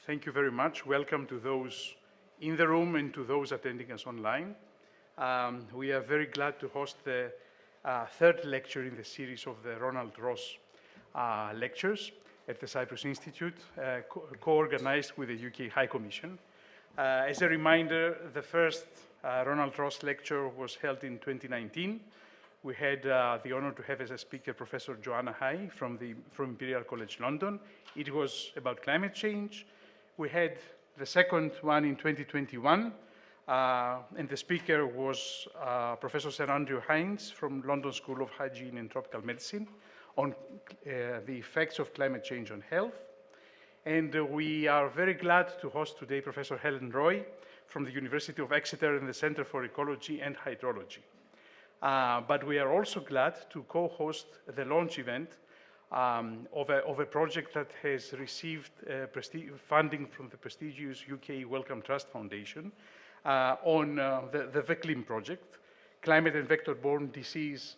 Thank you very much. Welcome to those in the room and to those attending us online. We are very glad to host the third lecture in the series of the Ronald Ross lectures at the Cyprus Institute, co-organized with the UK High Commission. As a reminder, the first Ronald Ross lecture was held in 2019. We had the honor to have as a speaker Professor Joanna Hai from Imperial College London. It was about climate change. We had the second one in 2021, and the speaker was Professor Sir Andrew Hines from London School of Hygiene and Tropical Medicine on the effects of climate change on health. And we are very glad to host today Professor Helen Roy from the University of Exeter and the Center for Ecology and Hydrology. But we are also glad to co-host the launch event of a project that has received funding from the prestigious UK Wellcome Trust Foundation on the VEClim project, Climate and Vector-Borne Disease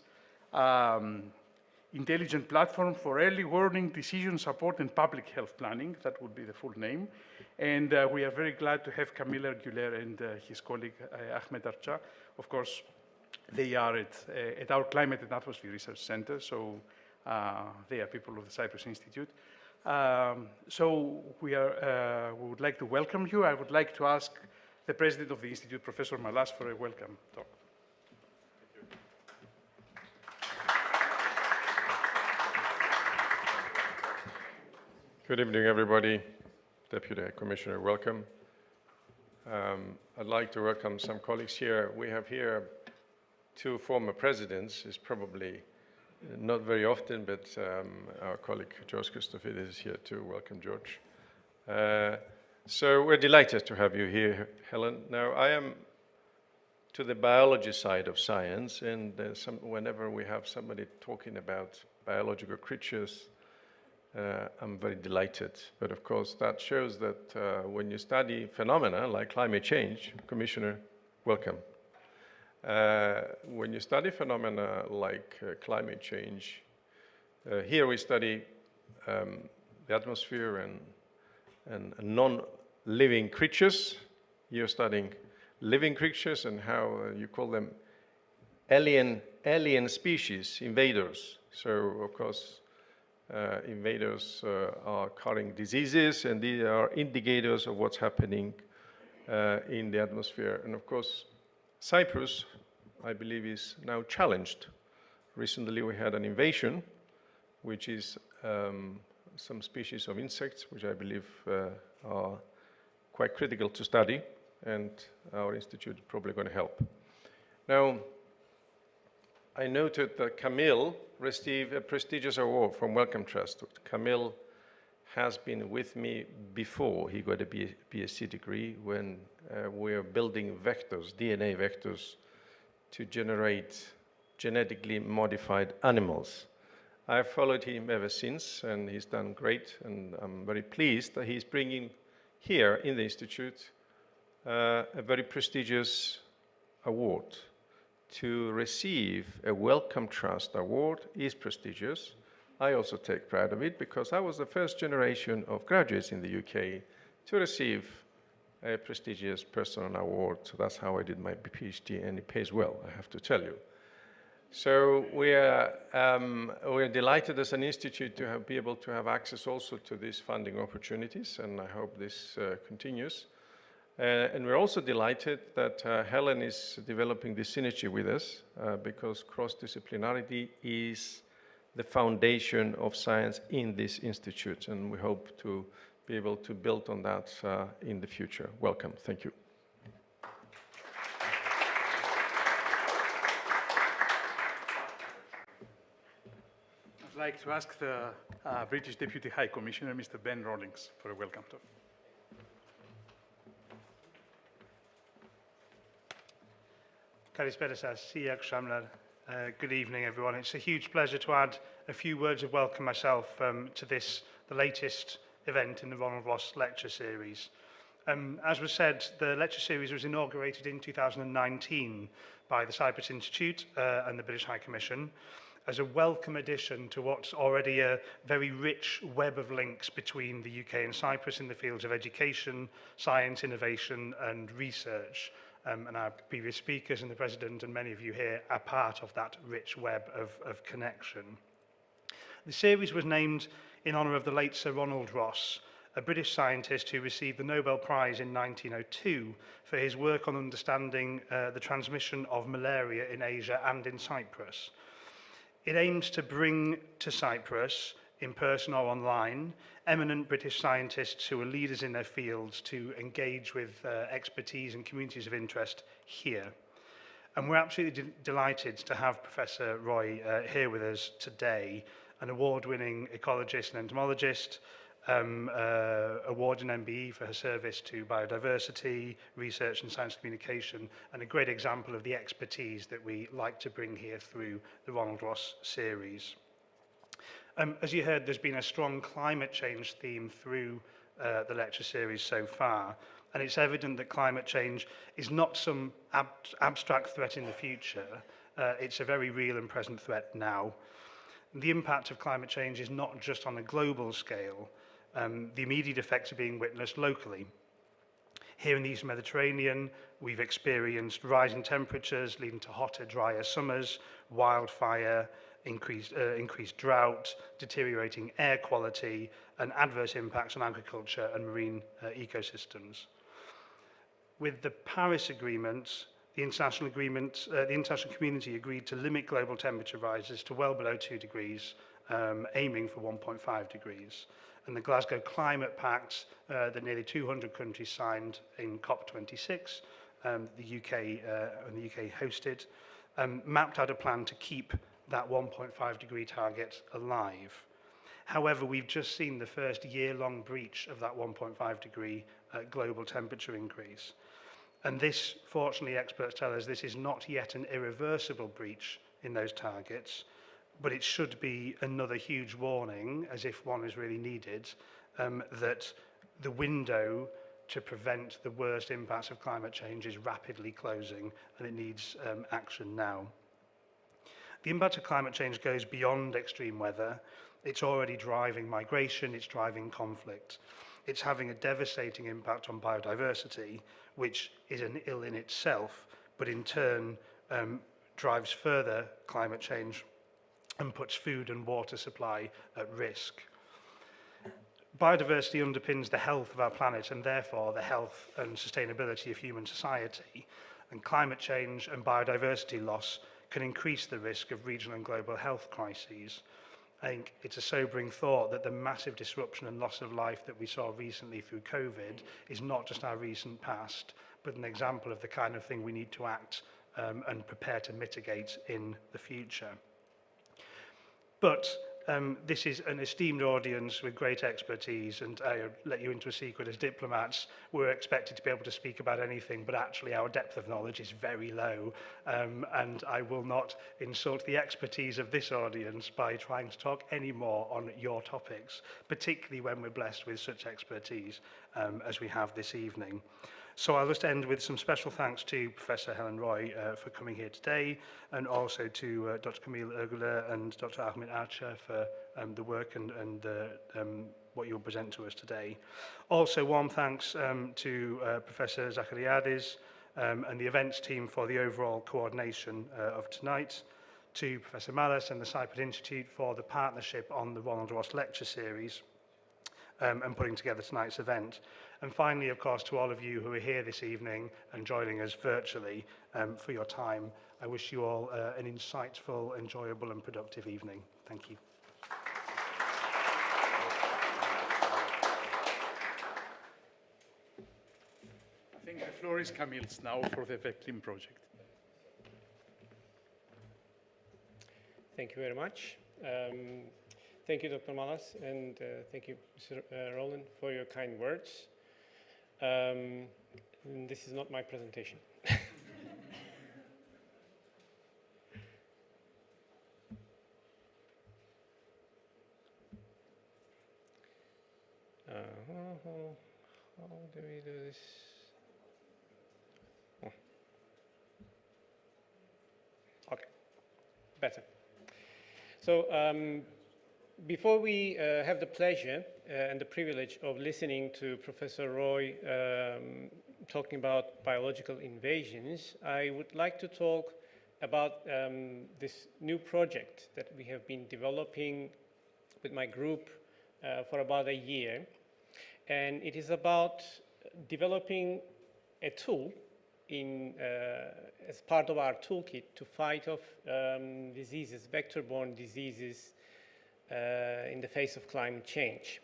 Intelligent Platform for Early Warning, Decision Support and Public Health Planning. That would be the full name. And we are very glad to have Camille Arguler and his colleague Ahmed Archa. Of course, they are at our Climate and Atmosphere Research Center, so they are people of the Cyprus Institute. So we would like to welcome you. I would like to ask the president of the Institute, Professor Malas, for a welcome talk. Good evening, everybody. Deputy Commissioner, welcome. I'd like to welcome some colleagues here. We have here two former presidents. It's probably not very often, but our colleague George Christophidis is here too. Welcome, George. So we're delighted to have you here, Helen. Now, I am to the biology side of science, and whenever we have somebody talking about biological creatures, I'm very delighted. But of course, that shows that when you study phenomena like climate change, Commissioner, welcome. When you study phenomena like climate change, here we study the atmosphere and non-living creatures. You're studying living creatures and how you call them alien species, invaders. So, of course, invaders are carrying diseases, and these are indicators of what's happening in the atmosphere. And of course, Cyprus, I believe, is now challenged. Recently, we had an invasion, which is some species of insects, which I believe are quite critical to study, and our institute is probably going to help. Now, I noted that Camille received a prestigious award from Wellcome Trust. Camille has been with me before he got a BSc degree when we are building vectors, DNA vectors, to generate genetically modified animals. I've followed him ever since, and he's done great, and I'm very pleased that he's bringing here in the Institute a very prestigious award. To receive a Wellcome Trust award is prestigious. I also take pride of it because I was the first generation of graduates in the UK to receive a prestigious personal award. So that's how I did my PhD, and it pays well, I have to tell you. So we're delighted as an institute to be able to have access also to these funding opportunities, and I hope this continues. And we're also delighted that Helen is developing this synergy with us because cross-disciplinarity is the foundation of science in this institute, and we hope to be able to build on that in the future. Welcome. Thank you. I'd like to ask the British Deputy High Commissioner, Mr. Ben Rawlings, for a welcome talk. Good evening, everyone. It's a huge pleasure to add a few words of welcome myself to the latest event in the Ronald Ross Lecture Series. As was said, the lecture series was inaugurated in 2019 by the Cyprus Institute and the British High Commission. as a welcome addition to what's already a very rich web of links between the UK and Cyprus in the fields of education, science, innovation and research. And our previous speakers and the President and many of you here are part of that rich web of connection. The series was named in honour of the late Sir Ronald Ross, a British scientist who received the Nobel Prize in 1902 for his work on understanding the transmission of malaria in Asia and in Cyprus. It aims to bring to Cyprus, in person or online, eminent British scientists who are leaders in their fields to engage with expertise and communities of interest here. And we're absolutely delighted to have Professor Roy here with us today, an award-winning ecologist and entomologist, award in MBE for her service to biodiversity, research and science communication, and a great example of the expertise that we like to bring here through the Ronald Ross series. As you heard, there's been a strong climate change theme through the lecture series so far, and it's evident that climate change is not some abstract threat in the future. It's a very real and present threat now. The impact of climate change is not just on a global scale. The immediate effects are being witnessed locally. Here in the Eastern Mediterranean, we've experienced rising temperatures leading to hotter, drier summers, wildfire, increased drought, deteriorating air quality, and adverse impacts on agriculture and marine ecosystems. With the Paris Agreement, the international community agreed to limit global temperature rises to well below 2 degrees, aiming for 1.5 degrees. And the Glasgow Climate Pact that nearly 200 countries signed in COP26, the UK hosted, mapped out a plan to keep that 1.5 degree target alive. However, we've just seen the first year-long breach of that 1.5 degree global temperature increase. And this, fortunately, experts tell us this is not yet an irreversible breach in those targets, but it should be another huge warning, as if one is really needed, that the window to prevent the worst impacts of climate change is rapidly closing, and it needs action now. The impact of climate change goes beyond extreme weather. It's already driving migration, it's driving conflict. It's having a devastating impact on biodiversity, which is an ill in itself, but in turn drives further climate change and puts food and water supply at risk. Biodiversity underpins the health of our planet and therefore the health and sustainability of human society. And climate change and biodiversity loss can increase the risk of regional and global health crises. I think it's a sobering thought that the massive disruption and loss of life that we saw recently through COVID is not just our recent past, but an example of the kind of thing we need to act and prepare to mitigate in the future. But this is an esteemed audience with great expertise, and I'll let you into a secret. As diplomats, we're expected to be able to speak about anything, but actually our depth of knowledge is very low, and I will not insult the expertise of this audience by trying to talk any more on your topics, particularly when we're blessed with such expertise as we have this evening. So I'll just end with some special thanks to Professor Helen Roy for coming here today, and also to Dr. Camille Ergüler and Dr. Ahmet Archer for the work and what you'll present to us today. Also, warm thanks to Professor Zachariadis and the events team for the overall coordination of tonight, to Professor Malas and the Cyprus Institute for the partnership on the Ronald Ross Lecture Series and putting together tonight's event. And finally, of course, to all of you who are here this evening and joining us virtually for your time, I wish you all an insightful, enjoyable and productive evening. Thank you. I think the floor is Camille's now for the VEClim project. Thank you very much. Thank you, Dr. Malas, and thank you, Mr. Roland, for your kind words. This is not my presentation. How do we do this? Oh. Okay, better. So before we have the pleasure and the privilege of listening to Professor Roy talking about biological invasions, I would like to talk about this new project that we have been developing with my group for about a year. And it is about developing a tool as part of our toolkit to fight off diseases, vector-borne diseases in the face of climate change.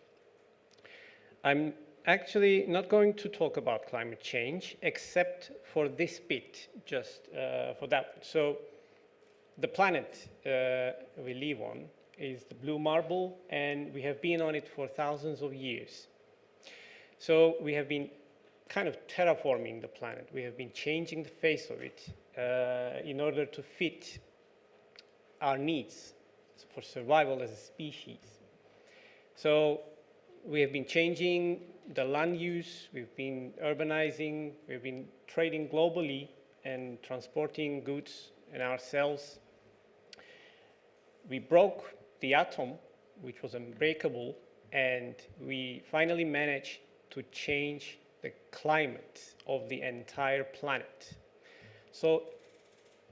I'm actually not going to talk about climate change except for this bit, just for that. So the planet we live on is the blue marble, and we have been on it for thousands of years. So we have been kind of terraforming the planet. We have been changing the face of it in order to fit our needs for survival as a species. So we have been changing the land use, we've been urbanizing, we've been trading globally and transporting goods and ourselves. We broke the atom, which was unbreakable, and we finally managed to change the climate of the entire planet. So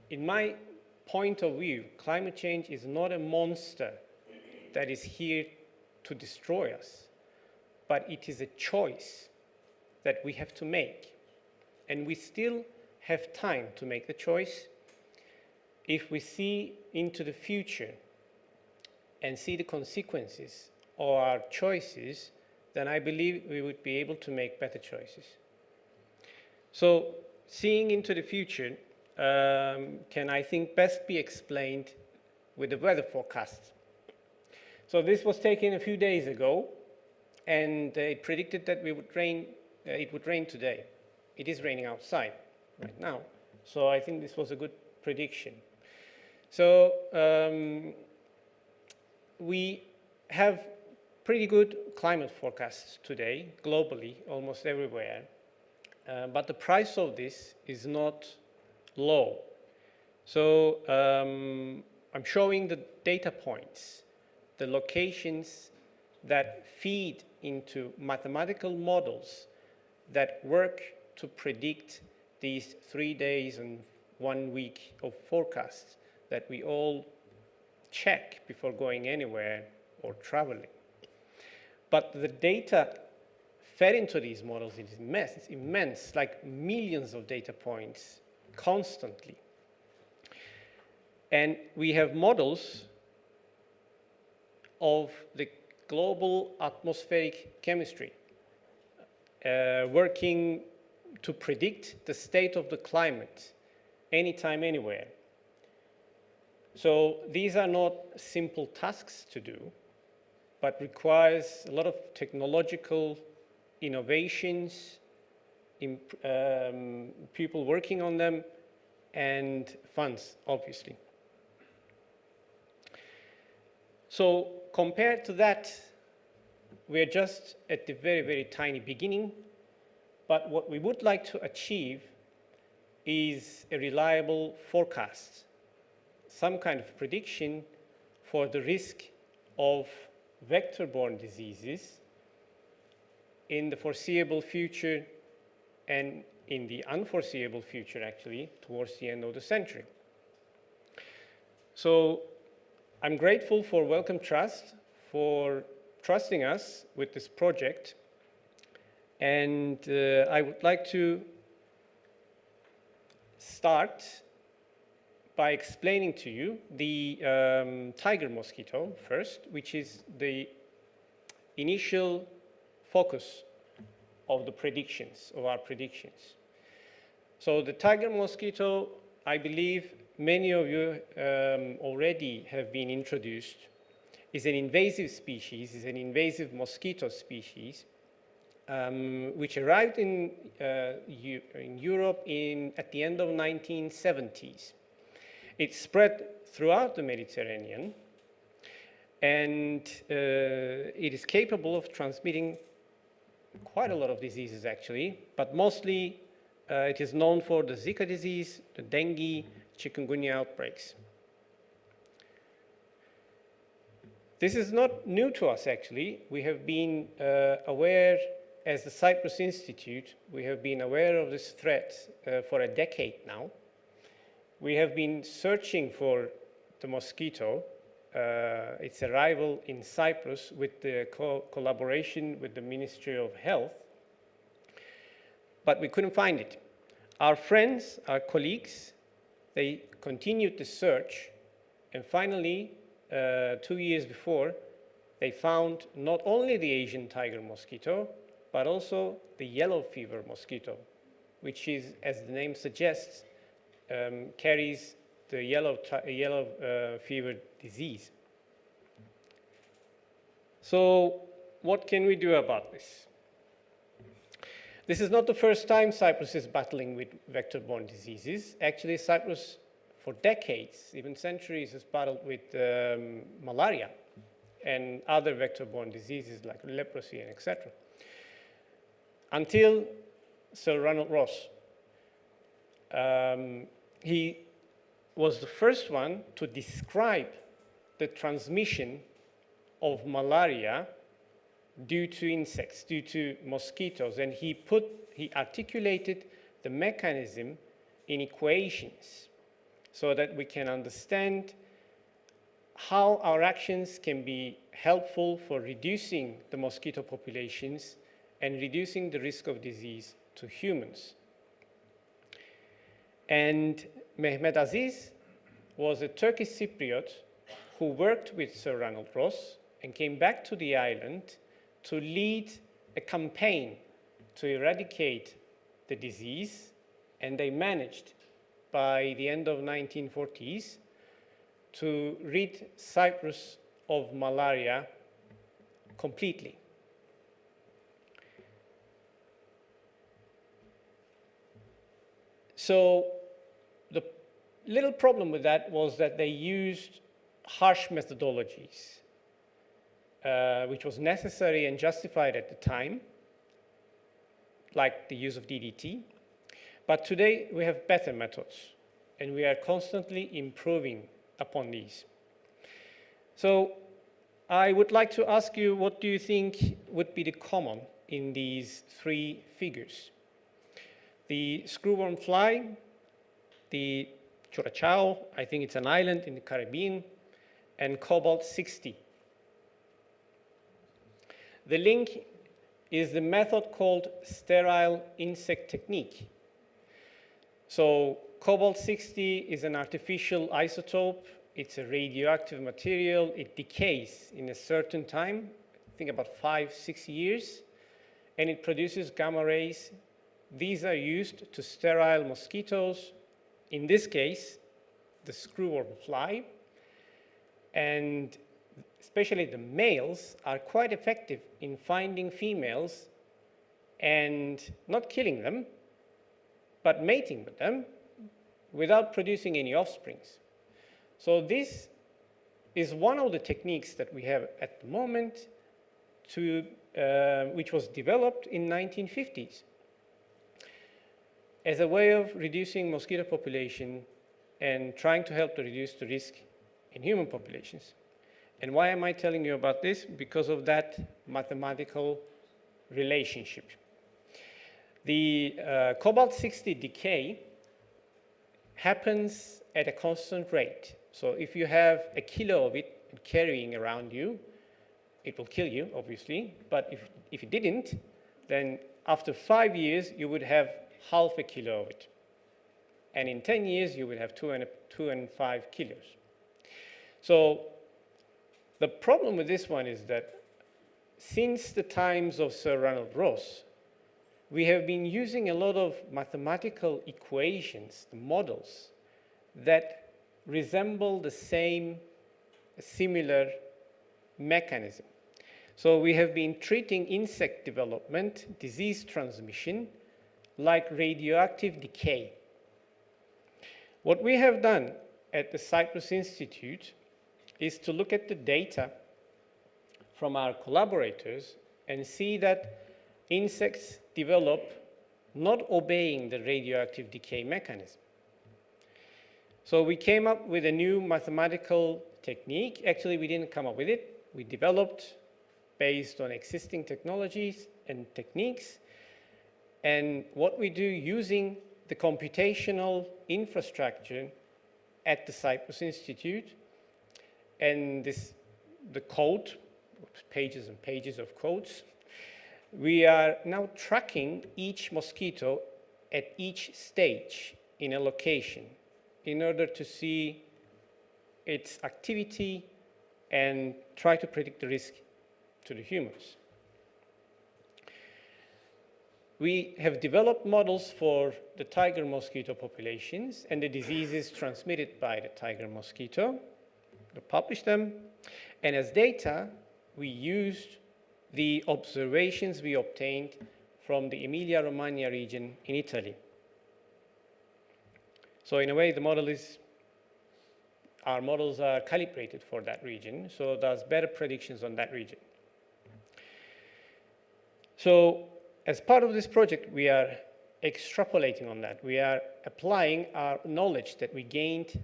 in my point of view, climate change is not a monster that is here to destroy us, but it is a choice that we have to make. And we still have time to make the choice. If we see into the future and see the consequences of our choices, then I believe we would be able to make better choices. So seeing into the future can, I think, best be explained with the weather forecast. So this was taken a few days ago, and it predicted that it would rain today. It is raining outside right now, so I think this was a good prediction. So we have pretty good climate forecasts today, globally, almost everywhere. But the price of this is not low. So I'm showing the data points, the locations that feed into mathematical models that work to predict these 3 days and 1 week of forecasts that we all check before going anywhere or traveling. But the data fed into these models is immense, like millions of data points constantly. And we have models of the global atmospheric chemistry working to predict the state of the climate anytime, anywhere. So these are not simple tasks to do, but requires a lot of technological innovations, people working on them, and funds, obviously. So compared to that, we're just at the very, very tiny beginning, but what we would like to achieve is a reliable forecast, some kind of prediction for the risk of vector-borne diseases in the foreseeable future and in the unforeseeable future, actually, towards the end of the century. So I'm grateful for VEClim Trust for trusting us with this project. And I would like to start by explaining to you the tiger mosquito first, which is the initial focus of the predictions, of our predictions. So the tiger mosquito, I believe many of you already have been introduced, is an invasive species, is an invasive mosquito species, which arrived in Europe at the end of 1970s. It spread throughout the Mediterranean, and it is capable of transmitting quite a lot of diseases, actually, but mostly it is known for the Zika disease, the dengue, chikungunya outbreaks. This is not new to us, actually. We have been aware, as the Cyprus Institute, we have been aware of this threat for a decade now. We have been searching for the mosquito, its arrival in Cyprus with the collaboration with the Ministry of Health, but we couldn't find it. Our friends, our colleagues, they continued the search, and finally, 2 years before, they found not only the Asian tiger mosquito, but also the yellow fever mosquito, which is, as the name suggests, carries the yellow fever disease. So what can we do about this? This is not the first time Cyprus is battling with vector-borne diseases. Actually, Cyprus, for decades, even centuries, has battled with malaria and other vector-borne diseases like leprosy and etc. Until Sir Ronald Ross. He was the first one to describe the transmission of malaria due to insects, due to mosquitoes, and he articulated the mechanism in equations so that we can understand how our actions can be helpful for reducing the mosquito populations and reducing the risk of disease to humans. And Mehmet Aziz was a Turkish Cypriot who worked with Sir Ronald Ross and came back to the island to lead a campaign to eradicate the disease, and they managed by the end of 1940s to rid Cyprus of malaria completely. So the little problem with that was that they used harsh methodologies, which was necessary and justified at the time, like the use of DDT. But today we have better methods, and we are constantly improving upon these. So I would like to ask you, what do you think would be the common in these three figures? The screwworm fly, the Curacao, I think it's an island in the Caribbean, and cobalt-60. The link is the method called sterile insect technique. So cobalt-60 is an artificial isotope. It's a radioactive material. It decays in a certain time, I think about 5-6 years, and it produces gamma rays. These are used to sterile mosquitoes, in this case, the screwworm fly, and especially the males are quite effective in finding females and not killing them, but mating with them without producing any offsprings. So this is one of the techniques that we have at the moment, which was developed in 1950s as a way of reducing mosquito population and trying to help to reduce the risk in human populations. And why am I telling you about this? Because of that mathematical relationship. The cobalt-60 decay happens at a constant rate. So if you have a kilo of it carrying around you, it will kill you, obviously. But if it didn't, then after 5 years, you would have half a kilo of it. And in 10 years, you would have 2.5 kilos. So the problem with this one is that since the times of Sir Ronald Ross, we have been using a lot of mathematical equations, models, that resemble the similar mechanism. So we have been treating insect development, disease transmission, like radioactive decay. What we have done at the Cyprus Institute is to look at the data from our collaborators and see that insects develop not obeying the radioactive decay mechanism. So we came up with a new mathematical technique. Actually, we didn't come up with it. we developed based on existing technologies and techniques, and what we do using the computational infrastructure at the Cyprus Institute, and the code, pages and pages of codes. We are now tracking each mosquito at each stage in a location in order to see its activity and try to predict the risk to the humans. We have developed models for the tiger mosquito populations and the diseases transmitted by the tiger mosquito. We published them, and as data, we used the observations we obtained from the Emilia-Romagna region in Italy. So in a way, our models are calibrated for that region, so there's better predictions on that region. So as part of this project, we are extrapolating on that. We are applying our knowledge that we gained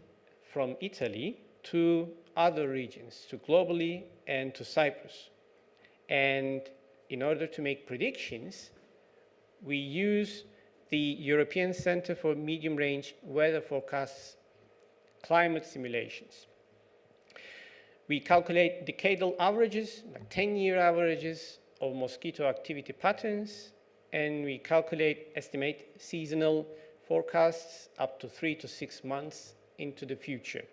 from Italy to other regions, to globally and to Cyprus. And in order to make predictions, we use the European Center for Medium-Range Weather Forecasts climate simulations. We calculate decadal averages, like 10-year averages of mosquito activity patterns, and we estimate seasonal forecasts up to 3 to 6 months into the future.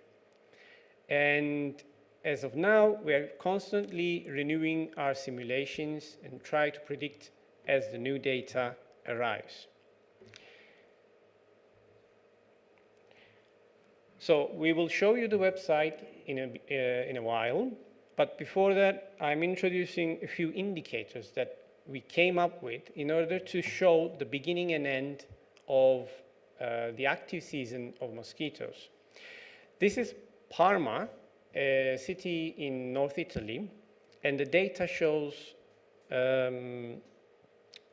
And as of now, we are constantly renewing our simulations and try to predict as the new data arrives. So we will show you the website in a while, but before that, I'm introducing a few indicators that we came up with in order to show the beginning and end of the active season of mosquitoes. This is Parma, a city in North Italy, and the data shows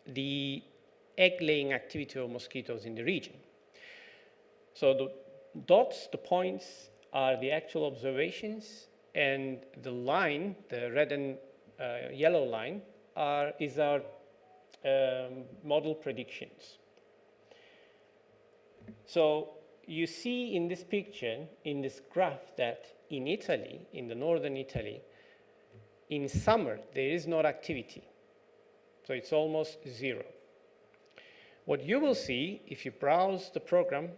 the egg-laying activity of mosquitoes in the region. So the dots, the points, are the actual observations, and the line, the red and yellow line, is our model predictions. So you see in this picture, in this graph, that in Italy, in the northern Italy, in summer, there is no activity. So it's almost zero. What you will see, if you browse the program,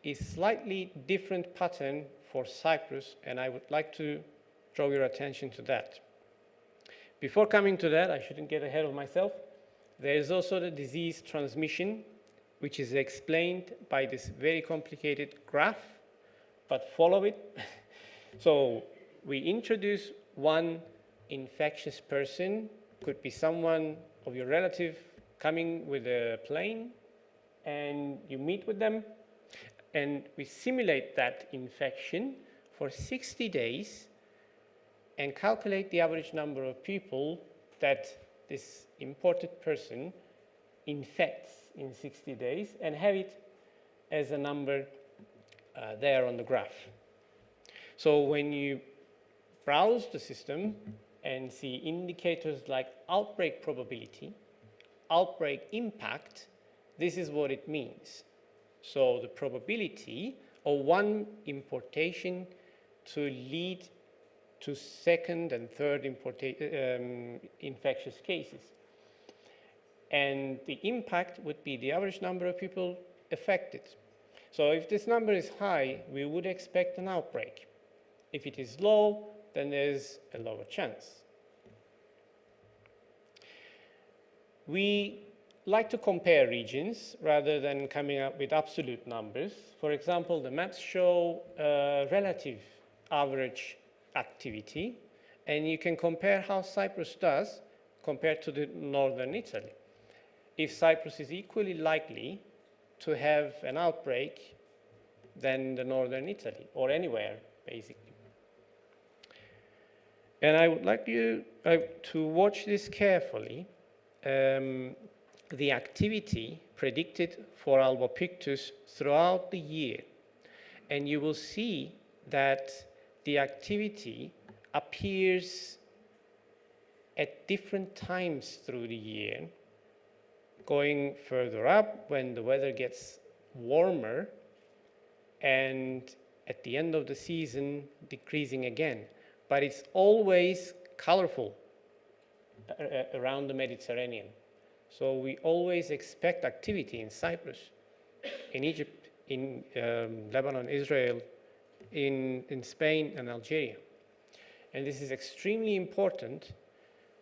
is slightly different pattern for Cyprus, and I would like to draw your attention to that. Before coming to that, I shouldn't get ahead of myself. There is also the disease transmission, which is explained by this very complicated graph, but follow it. So we introduce one infectious person, could be someone of your relative coming with a plane, and you meet with them, and we simulate that infection for 60 days and calculate the average number of people that this imported person infects in 60 days and have it as a number there on the graph. So when you browse the system and see indicators like outbreak probability, outbreak impact, this is what it means. So the probability of one importation to lead to second and third infectious cases. And the impact would be the average number of people affected. So if this number is high, we would expect an outbreak. If it is low, then there's a lower chance. We like to compare regions rather than coming up with absolute numbers. For example, the maps show relative average activity, and you can compare how Cyprus does compared to the northern Italy. If Cyprus is equally likely to have an outbreak than the northern Italy, or anywhere, basically. And I would like you to watch this carefully. The activity predicted for Albopictus throughout the year. And you will see that the activity appears at different times through the year, going further up when the weather gets warmer, and at the end of the season, decreasing again. But it's always colorful around the Mediterranean. So we always expect activity in Cyprus, in Egypt, in Lebanon, Israel, in Spain and Algeria. And this is extremely important,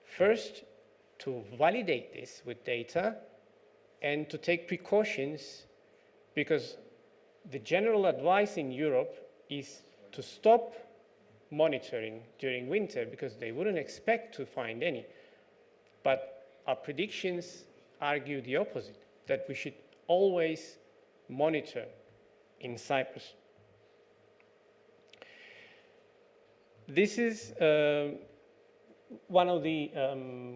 first, to validate this with data and to take precautions, because the general advice in Europe is to stop monitoring during winter because they wouldn't expect to find any. But our predictions argue the opposite, that we should always monitor in Cyprus. This is one of the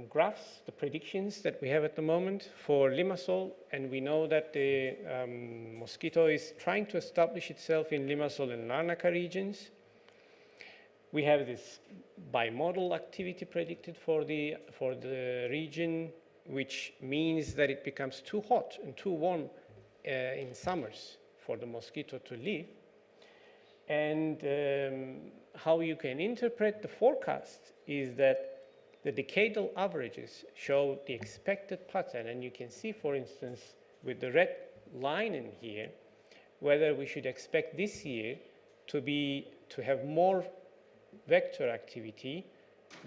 graphs, the predictions that we have at the moment for Limassol, and we know that the mosquito is trying to establish itself in Limassol and Larnaca regions. We have this bimodal activity predicted for the region, which means that it becomes too hot and too warm in summers for the mosquito to live. And how you can interpret the forecast is that the decadal averages show the expected pattern, and you can see, for instance, with the red line in here, whether we should expect this year to have more vector activity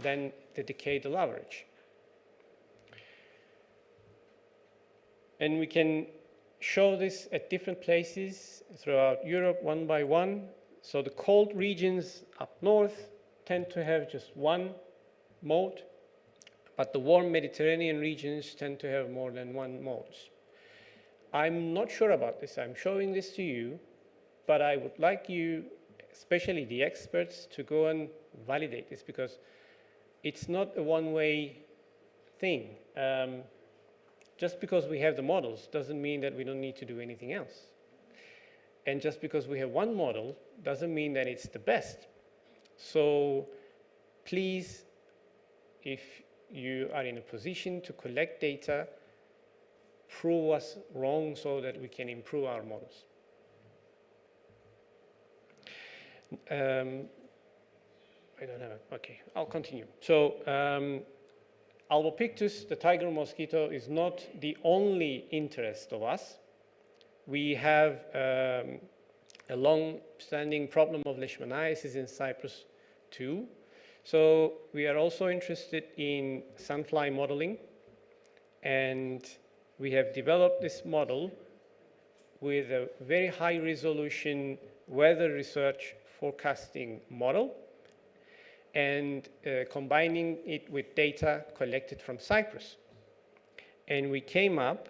than the decadal average. And we can show this at different places throughout Europe, one by one. So the cold regions up north tend to have just one mode, but the warm Mediterranean regions tend to have more than one mode. I'm not sure about this. I'm showing this to you, but I would like you, especially the experts, to go and validate this, because it's not a one-way thing. Just because we have the models doesn't mean that we don't need to do anything else. And just because we have one model doesn't mean that it's the best. So please, if you are in a position to collect data, prove us wrong so that we can improve our models. I don't have it. Okay, I'll continue. So Albopictus, the tiger mosquito, is not the only interest of us. We have a long-standing problem of leishmaniasis in Cyprus too. So we are also interested in sunfly modeling, and we have developed this model with a very high resolution weather research forecasting model, and combining it with data collected from Cyprus. And we came up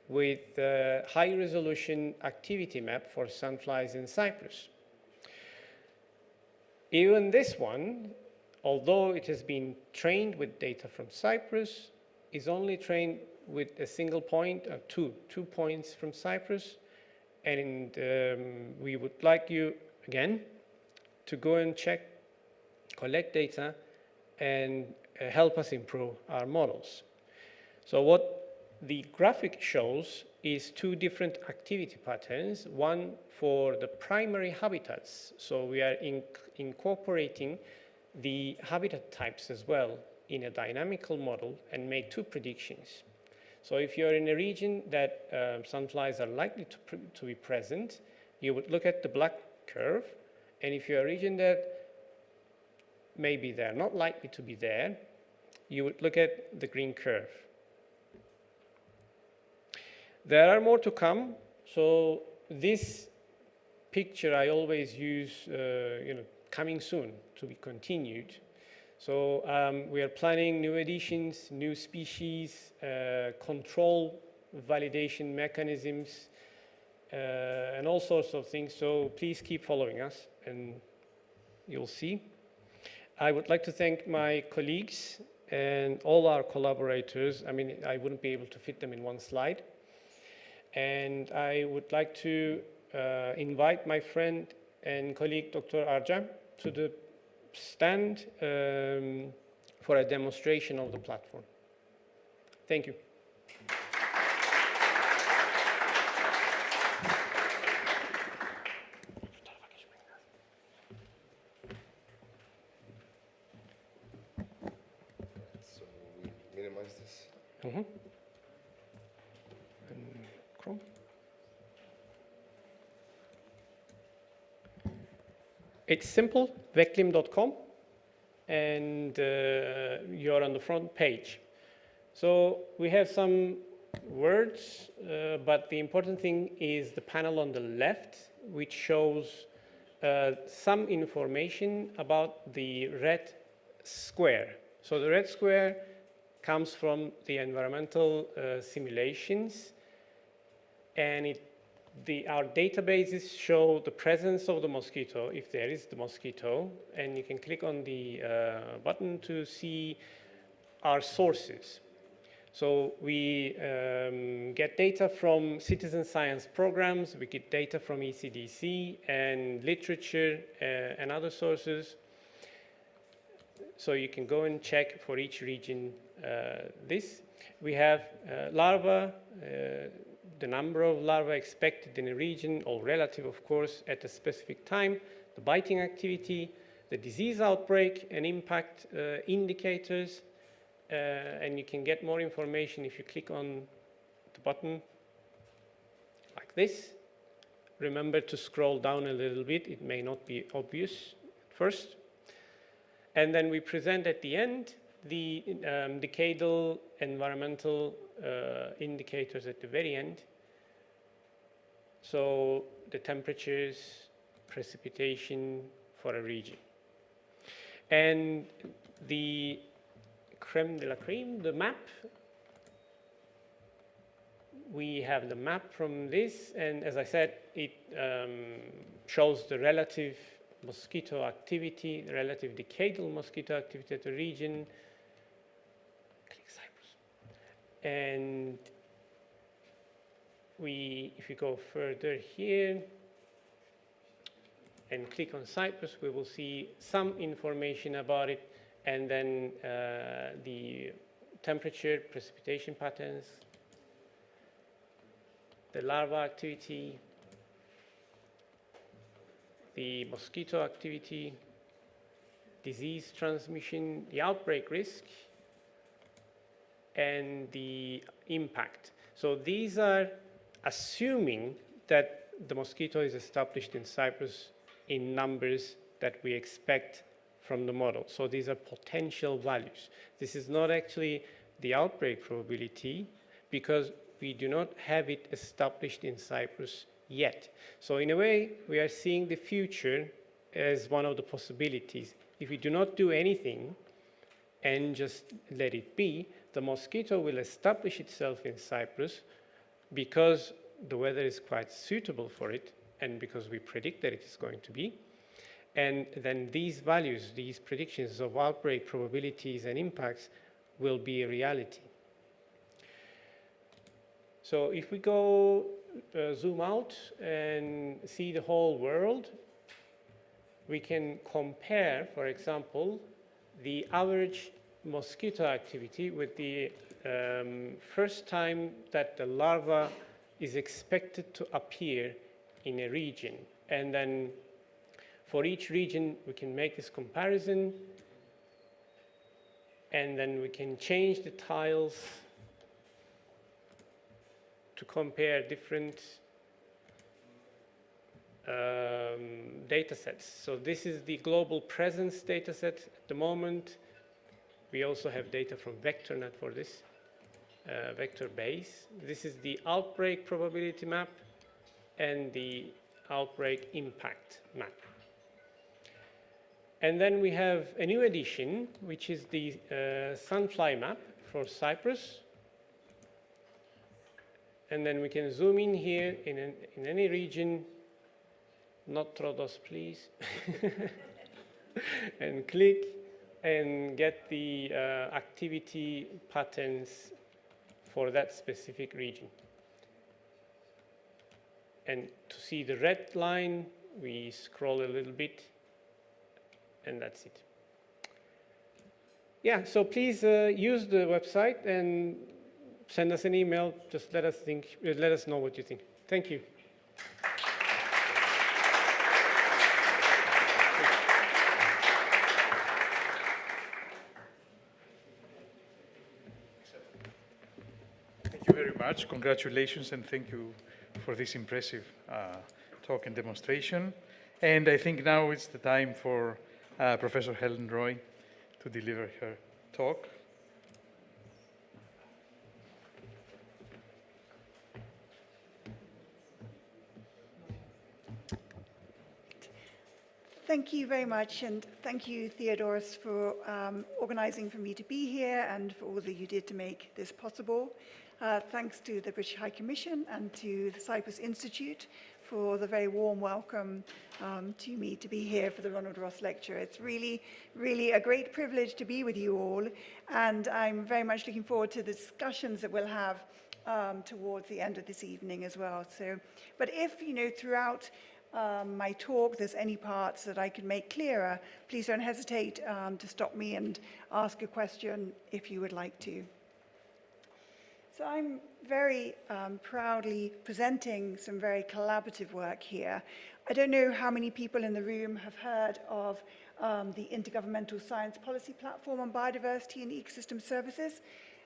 with a high-resolution activity map for sunflies in Cyprus. Even this one, although it has been trained with data from Cyprus, is only trained with a single point, or two points from Cyprus. And we would like you, again, to go and check, collect data, and help us improve our models. So what the graphic shows is two different activity patterns, one for the primary habitats. So we are incorporating the habitat types as well in a dynamical model and made two predictions. So if you're in a region that sunflies are likely to be present, you would look at the black curve. And if you're a region that maybe they're not likely to be there, you would look at the green curve. There are more to come. So this picture I always use, coming soon, to be continued. So we are planning new editions, new species, control validation mechanisms, and all sorts of things. So please keep following us, and you'll see. I would like to thank my colleagues and all our collaborators. I mean, I wouldn't be able to fit them in one slide. And I would like to invite my friend and colleague, Dr. Arjam, to the stand for a demonstration of the platform. Thank you. So we minimize this. And Chrome. It's simple, VEClim.com, and you're on the front page. So we have some words, but the important thing is the panel on the left, which shows some information about the red square. So the red square comes from the environmental simulations, and our databases show the presence of the mosquito, if there is the mosquito, and you can click on the button to see our sources. So we get data from citizen science programs, we get data from ECDC and literature and other sources. So you can go and check for each region this. We have larvae, the number of larvae expected in a region, or relative, of course, at a specific time, the biting activity, the disease outbreak and impact indicators, and you can get more information if you click on the button like this. Remember to scroll down a little bit. It may not be obvious at first. And then we present at the end the decadal environmental indicators at the very end. So the temperatures, precipitation for a region. And the creme de la creme, the map. We have the map from this, and as I said, it shows the relative mosquito activity, the relative decadal mosquito activity at the region. Click Cyprus. And if we go further here and click on Cyprus, we will see some information about it, and then the temperature, precipitation patterns, the larva activity, the mosquito activity, disease transmission, the outbreak risk, and the impact. So these are assuming that the mosquito is established in Cyprus in numbers that we expect from the model. So these are potential values. This is not actually the outbreak probability, because we do not have it established in Cyprus yet. So in a way, we are seeing the future as one of the possibilities. If we do not do anything and just let it be, the mosquito will establish itself in Cyprus because the weather is quite suitable for it, and because we predict that it is going to be. And then these values, these predictions of outbreak probabilities and impacts will be a reality. So if we go zoom out and see the whole world, we can compare, for example, the average mosquito activity with the first time that the larva is expected to appear in a region. And then for each region, we can make this comparison, and then we can change the tiles to compare different data sets. So this is the global presence data set at the moment. We also have data from VectorNet for this vector base. This is the outbreak probability map and the outbreak impact map. And then we have a new addition, which is the sunfly map for Cyprus. And then we can zoom in here in any region, not Troodos, please, and click and get the activity patterns for that specific region. And to see the red line, we scroll a little bit, and that's it. yeah, so please use the website and send us an email. Just let us know what you think. Thank you. Thank you very much. Congratulations, and thank you for this impressive talk and demonstration. And I think now it's the time for Professor Helen Roy to deliver her talk. Thank you very much, and thank you, Theodoros, for organizing for me to be here and for all that you did to make this possible. Thanks to the British High Commission and to the Cyprus Institute for the very warm welcome to me to be here for the Ronald Ross Lecture. It's really, really a great privilege to be with you all, and I'm very much looking forward to the discussions that we'll have towards the end of this evening as well. But if, throughout my talk, there's any parts that I can make clearer, please don't hesitate to stop me and ask a question if you would like to. So I'm very proudly presenting some very collaborative work here. I don't know how many people in the room have heard of the Intergovernmental Science Policy Platform on Biodiversity and Ecosystem Services,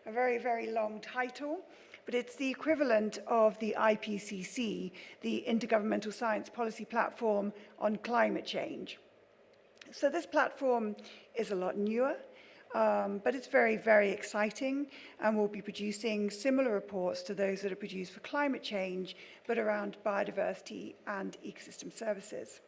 a very, very long title. But it's the equivalent of the IPCC, the Intergovernmental Science Policy Platform on Climate Change. So this platform is a lot newer, but it's very, very exciting, and we'll be producing similar reports to those that are produced for climate change, but around biodiversity and ecosystem services.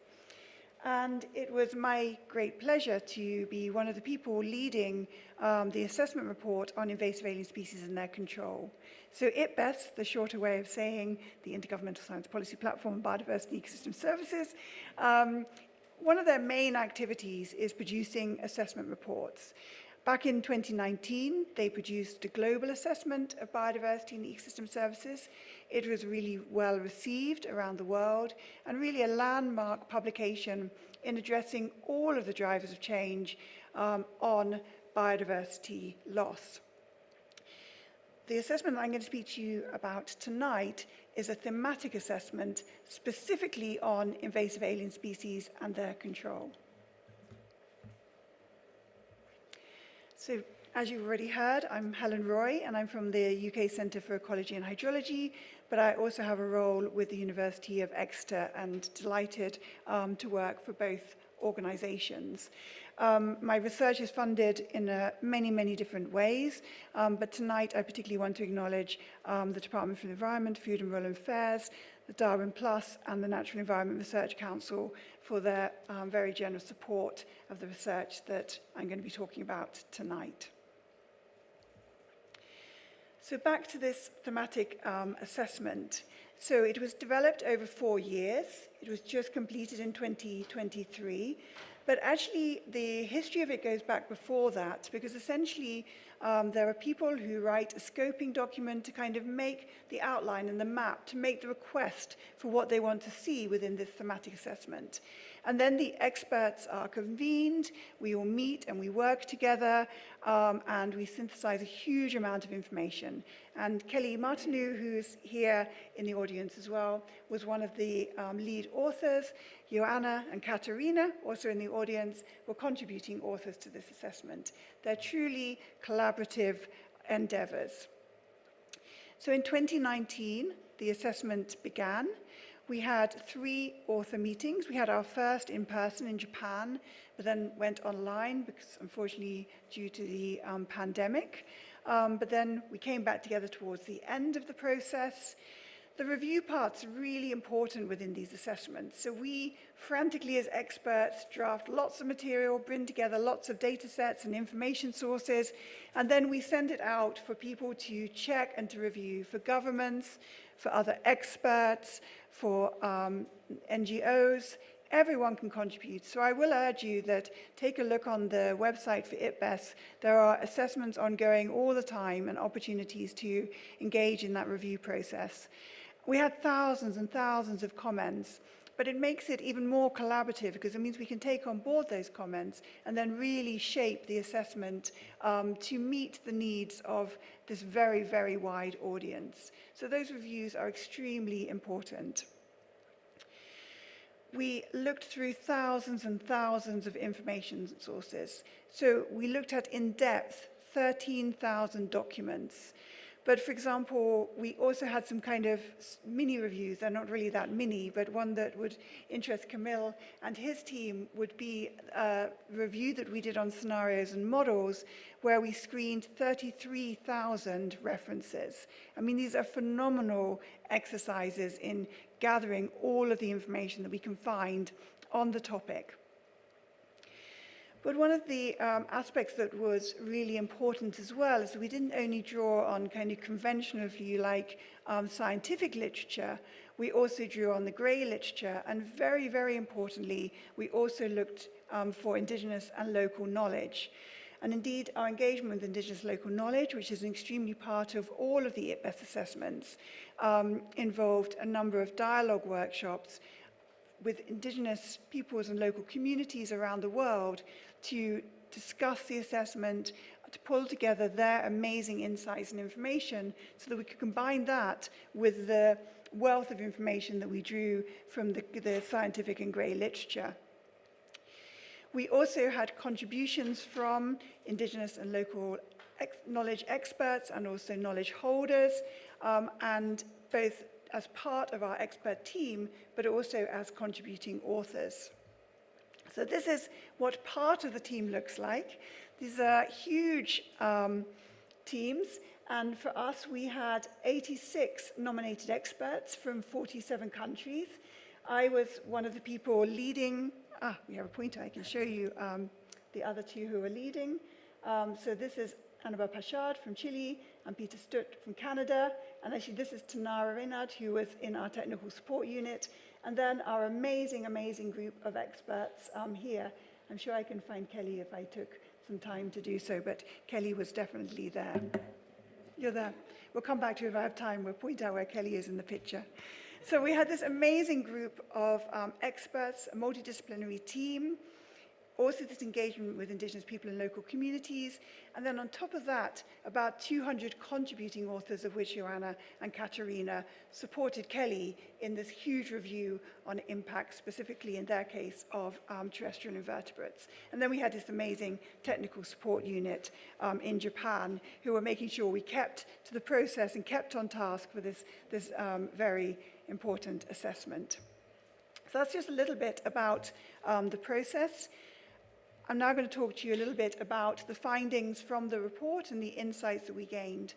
And it was my great pleasure to be one of the people leading the assessment report on invasive alien species and their control. So IPBES, the shorter way of saying the Intergovernmental Science Policy Platform on Biodiversity and Ecosystem Services, one of their main activities is producing assessment reports. Back in 2019, they produced a global assessment of biodiversity and ecosystem services. It was really well received around the world and really a landmark publication in addressing all of the drivers of change on biodiversity loss. The assessment that I'm going to speak to you about tonight is a thematic assessment specifically on invasive alien species and their control. So, as you've already heard, I'm Helen Roy, and I'm from the UK Centre for Ecology and Hydrology, but I also have a role with the University of Exeter and delighted to work for both organisations. My research is funded in many, many different ways, but tonight I particularly want to acknowledge the Department for the Environment, Food and Rural Affairs, the Darwin Plus and the Natural Environment Research Council for their very generous support of the research that I'm going to be talking about tonight. So back to this thematic assessment. So it was developed over 4 years. It was just completed in 2023. But actually, the history of it goes back before that, because essentially there are people who write a scoping document to kind of make the outline and the map, to make the request for what they want to see within this thematic assessment. And then the experts are convened, we all meet and we work together, and we synthesize a huge amount of information. And Kelly Martineau, who's here in the audience as well, was one of the lead authors. Joanna and Katerina, also in the audience, were contributing authors to this assessment. They're truly collaborative endeavors. So in 2019, the assessment began. We had 3 author meetings. We had our first in person in Japan, but then went online because, unfortunately, due to the pandemic. But then we came back together towards the end of the process. The review part's really important within these assessments. So we frantically, as experts, draft lots of material, bring together lots of data sets and information sources, and then we send it out for people to check and to review, for governments, for other experts, for NGOs. Everyone can contribute. So I will urge you that take a look on the website for IPBES. There are assessments ongoing all the time and opportunities to engage in that review process. We had thousands and thousands of comments, but it makes it even more collaborative because it means we can take on board those comments and then really shape the assessment to meet the needs of this very, very wide audience. So those reviews are extremely important. We looked through thousands and thousands of information sources. So we looked at, in depth, 13,000 documents. But for example, we also had some kind of mini reviews. They're not really that mini, but one that would interest Camille and his team would be a review that we did on scenarios and models where we screened 33,000 references. I mean, these are phenomenal exercises in gathering all of the information that we can find on the topic. But one of the aspects that was really important as well is that we didn't only draw on kind of conventional view like scientific literature, we also drew on the grey literature, and very, very importantly, we also looked for Indigenous and local knowledge. And indeed, our engagement with Indigenous local knowledge, which is an extremely part of all of the IPBES assessments, involved a number of dialogue workshops with Indigenous peoples and local communities around the world to discuss the assessment, to pull together their amazing insights and information so that we could combine that with the wealth of information that we drew from the scientific and grey literature. We also had contributions from Indigenous and local knowledge experts and also knowledge holders, and both as part of our expert team, but also as contributing authors. So this is what part of the team looks like. These are huge teams, and for us, we had 86 nominated experts from 47 countries. I was one of the people leading, we have a pointer, I can show you the other two who are leading. So this is Annabelle Pachard from Chile and Peter Stutt from Canada. And actually this is Tanara Reynard, who was in our technical support unit. And then our amazing, amazing group of experts here. I'm sure I can find Kelly if I took some time to do so, but Kelly was definitely there. You're there. We'll come back to you if I have time. We'll point out where Kelly is in the picture. So we had this amazing group of experts, a multidisciplinary team, also this engagement with Indigenous people and local communities, and then on top of that, about 200 contributing authors, of which Joanna and Katerina supported Kelly in this huge review on impact, specifically in their case of terrestrial invertebrates. And then we had this amazing technical support unit in Japan, who were making sure we kept to the process and kept on task for this very important assessment. So that's just a little bit about the process. I'm now going to talk to you a little bit about the findings from the report and the insights that we gained.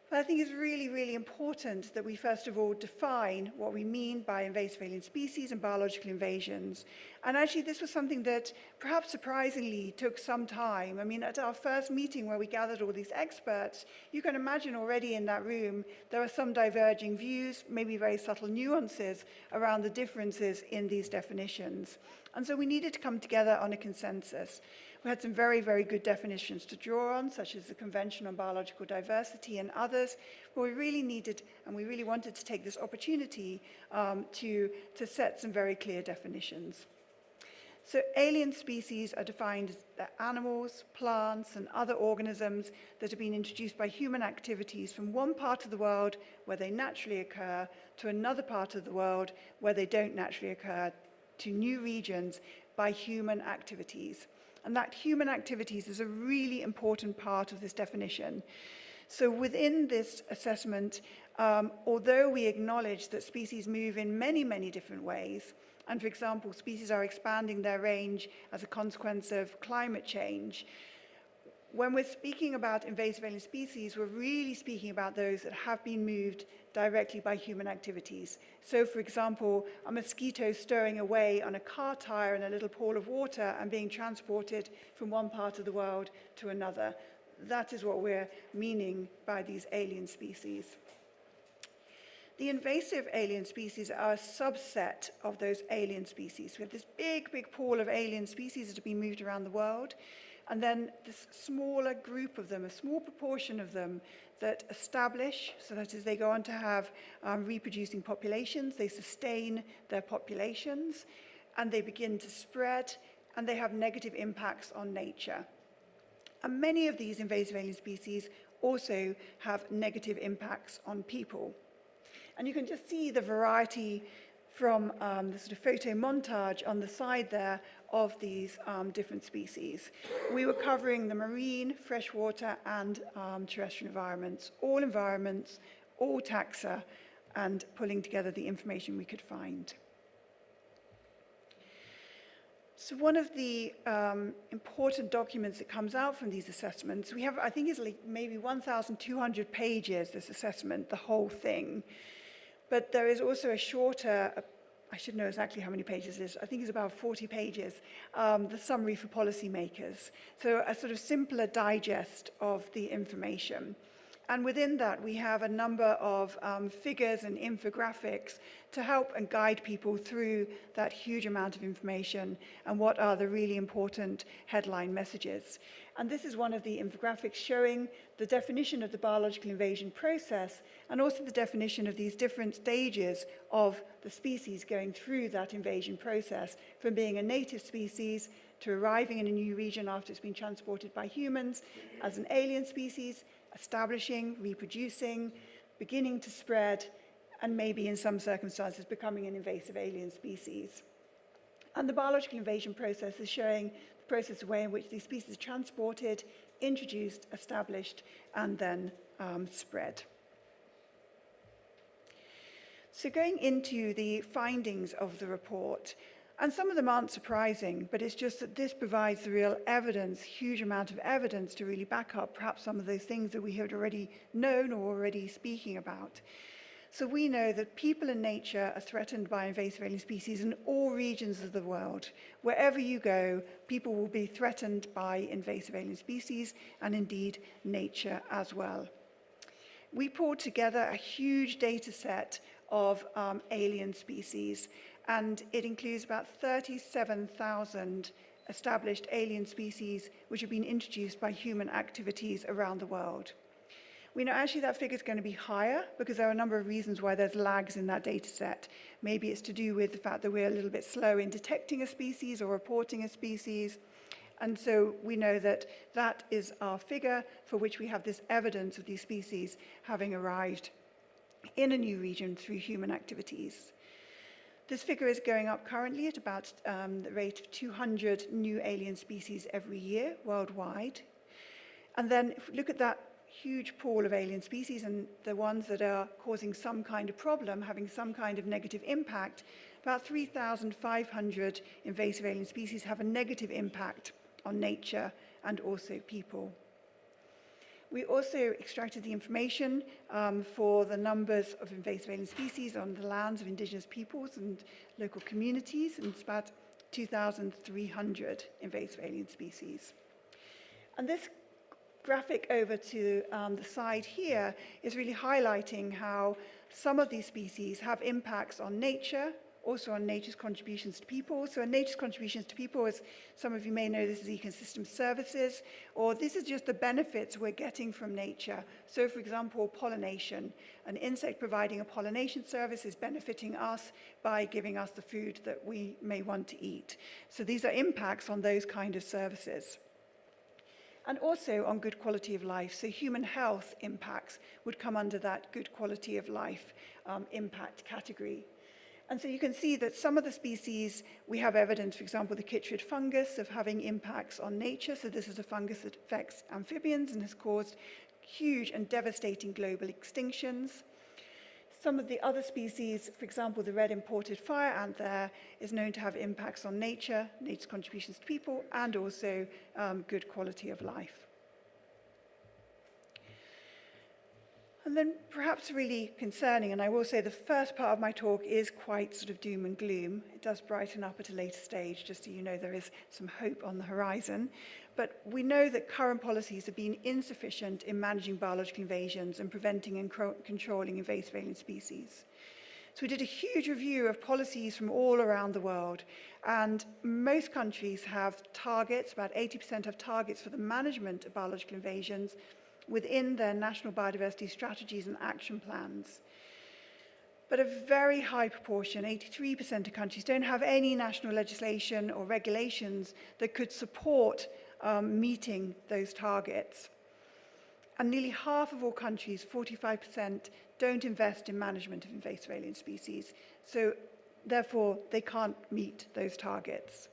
But I think it's really, really important that we first of all define what we mean by invasive alien species and biological invasions. And actually this was something that perhaps surprisingly took some time. I mean, at our first meeting where we gathered all these experts, you can imagine already in that room there are some diverging views, maybe very subtle nuances around the differences in these definitions. And so we needed to come together on a consensus. We had some very, very good definitions to draw on, such as the Convention on Biological Diversity and others, but we really needed and we really wanted to take this opportunity to set some very clear definitions. So alien species are defined as animals, plants, and other organisms that have been introduced by human activities from one part of the world where they naturally occur to another part of the world where they don't naturally occur, to new regions by human activities. And that human activities is a really important part of this definition. So within this assessment, although we acknowledge that species move in many, many different ways, and for example, species are expanding their range as a consequence of climate change, when we're speaking about invasive alien species, we're really speaking about those that have been moved directly by human activities. So, for example, a mosquito stowing away on a car tire in a little pool of water and being transported from one part of the world to another. That is what we're meaning by these alien species. The invasive alien species are a subset of those alien species. We have this big, big pool of alien species that have been moved around the world. and then this smaller group of them, a small proportion of them that establish, so that is they go on to have reproducing populations, they sustain their populations, and they begin to spread, and they have negative impacts on nature. And many of these invasive alien species also have negative impacts on people. And you can just see the variety from the sort of photo montage on the side there of these different species. We were covering the marine, freshwater, and terrestrial environments, all taxa, and pulling together the information we could find. So one of the important documents that comes out from these assessments, we have, I think it's like maybe 1,200 pages, this assessment, the whole thing. But there is also a shorter, I should know exactly how many pages it is, I think it's about 40 pages, the summary for policymakers. So a sort of simpler digest of the information. And within that, we have a number of figures and infographics to help and guide people through that huge amount of information and what are the really important headline messages. And this is one of the infographics showing the definition of the biological invasion process and also the definition of these different stages of the species going through that invasion process, from being a native species to arriving in a new region after it's been transported by humans as an alien species, establishing, reproducing, beginning to spread, and maybe in some circumstances becoming an invasive alien species. And the biological invasion process is showing the process of way in which these species are transported, introduced, established, and then spread. So going into the findings of the report, and some of them aren't surprising, but it's just that this provides the real evidence, huge amount of evidence to really back up perhaps some of those things that we had already known or already speaking about. So we know that people and nature are threatened by invasive alien species in all regions of the world. Wherever you go, people will be threatened by invasive alien species, and indeed nature as well. We pulled together a huge data set of alien species, and it includes about 37,000 established alien species which have been introduced by human activities around the world. We know actually that figure is going to be higher because there are a number of reasons why there's lags in that data set. Maybe it's to do with the fact that we're a little bit slow in detecting a species or reporting a species. And so we know that that is our figure for which we have this evidence of these species having arrived in a new region through human activities. This figure is going up currently at about the rate of 200 new alien species every year worldwide. And then if we look at that huge pool of alien species and the ones that are causing some kind of problem, having some kind of negative impact, about 3,500 invasive alien species have a negative impact on nature and also people. We also extracted the information for the numbers of invasive alien species on the lands of indigenous peoples and local communities, and it's about 2,300 invasive alien species. And this graphic over to the side here is really highlighting how some of these species have impacts on nature, also on nature's contributions to people. So nature's contributions to people, as some of you may know, this is ecosystem services, or this is just the benefits we're getting from nature. So for example, pollination. An insect providing a pollination service is benefiting us by giving us the food that we may want to eat. So these are impacts on those kind of services. And also on good quality of life. So human health impacts would come under that good quality of life impact category. And so you can see that some of the species, we have evidence, for example, the chytrid fungus, of having impacts on nature. So this is a fungus that affects amphibians and has caused huge and devastating global extinctions. Some of the other species, for example, the red imported fire ant there, is known to have impacts on nature, nature's contributions to people, and also good quality of life. And then perhaps really concerning, and I will say the first part of my talk is quite sort of doom and gloom. It does brighten up at a later stage, just so you know there is some hope on the horizon. But we know that current policies have been insufficient in managing biological invasions and preventing and controlling invasive alien species. So we did a huge review of policies from all around the world, and most countries have targets, about 80% have targets for the management of biological invasions within their national biodiversity strategies and action plans. But a very high proportion, 83% of countries, don't have any national legislation or regulations that could support meeting those targets. And nearly half of all countries, 45%, don't invest in management of invasive alien species. So therefore, they can't meet those targets.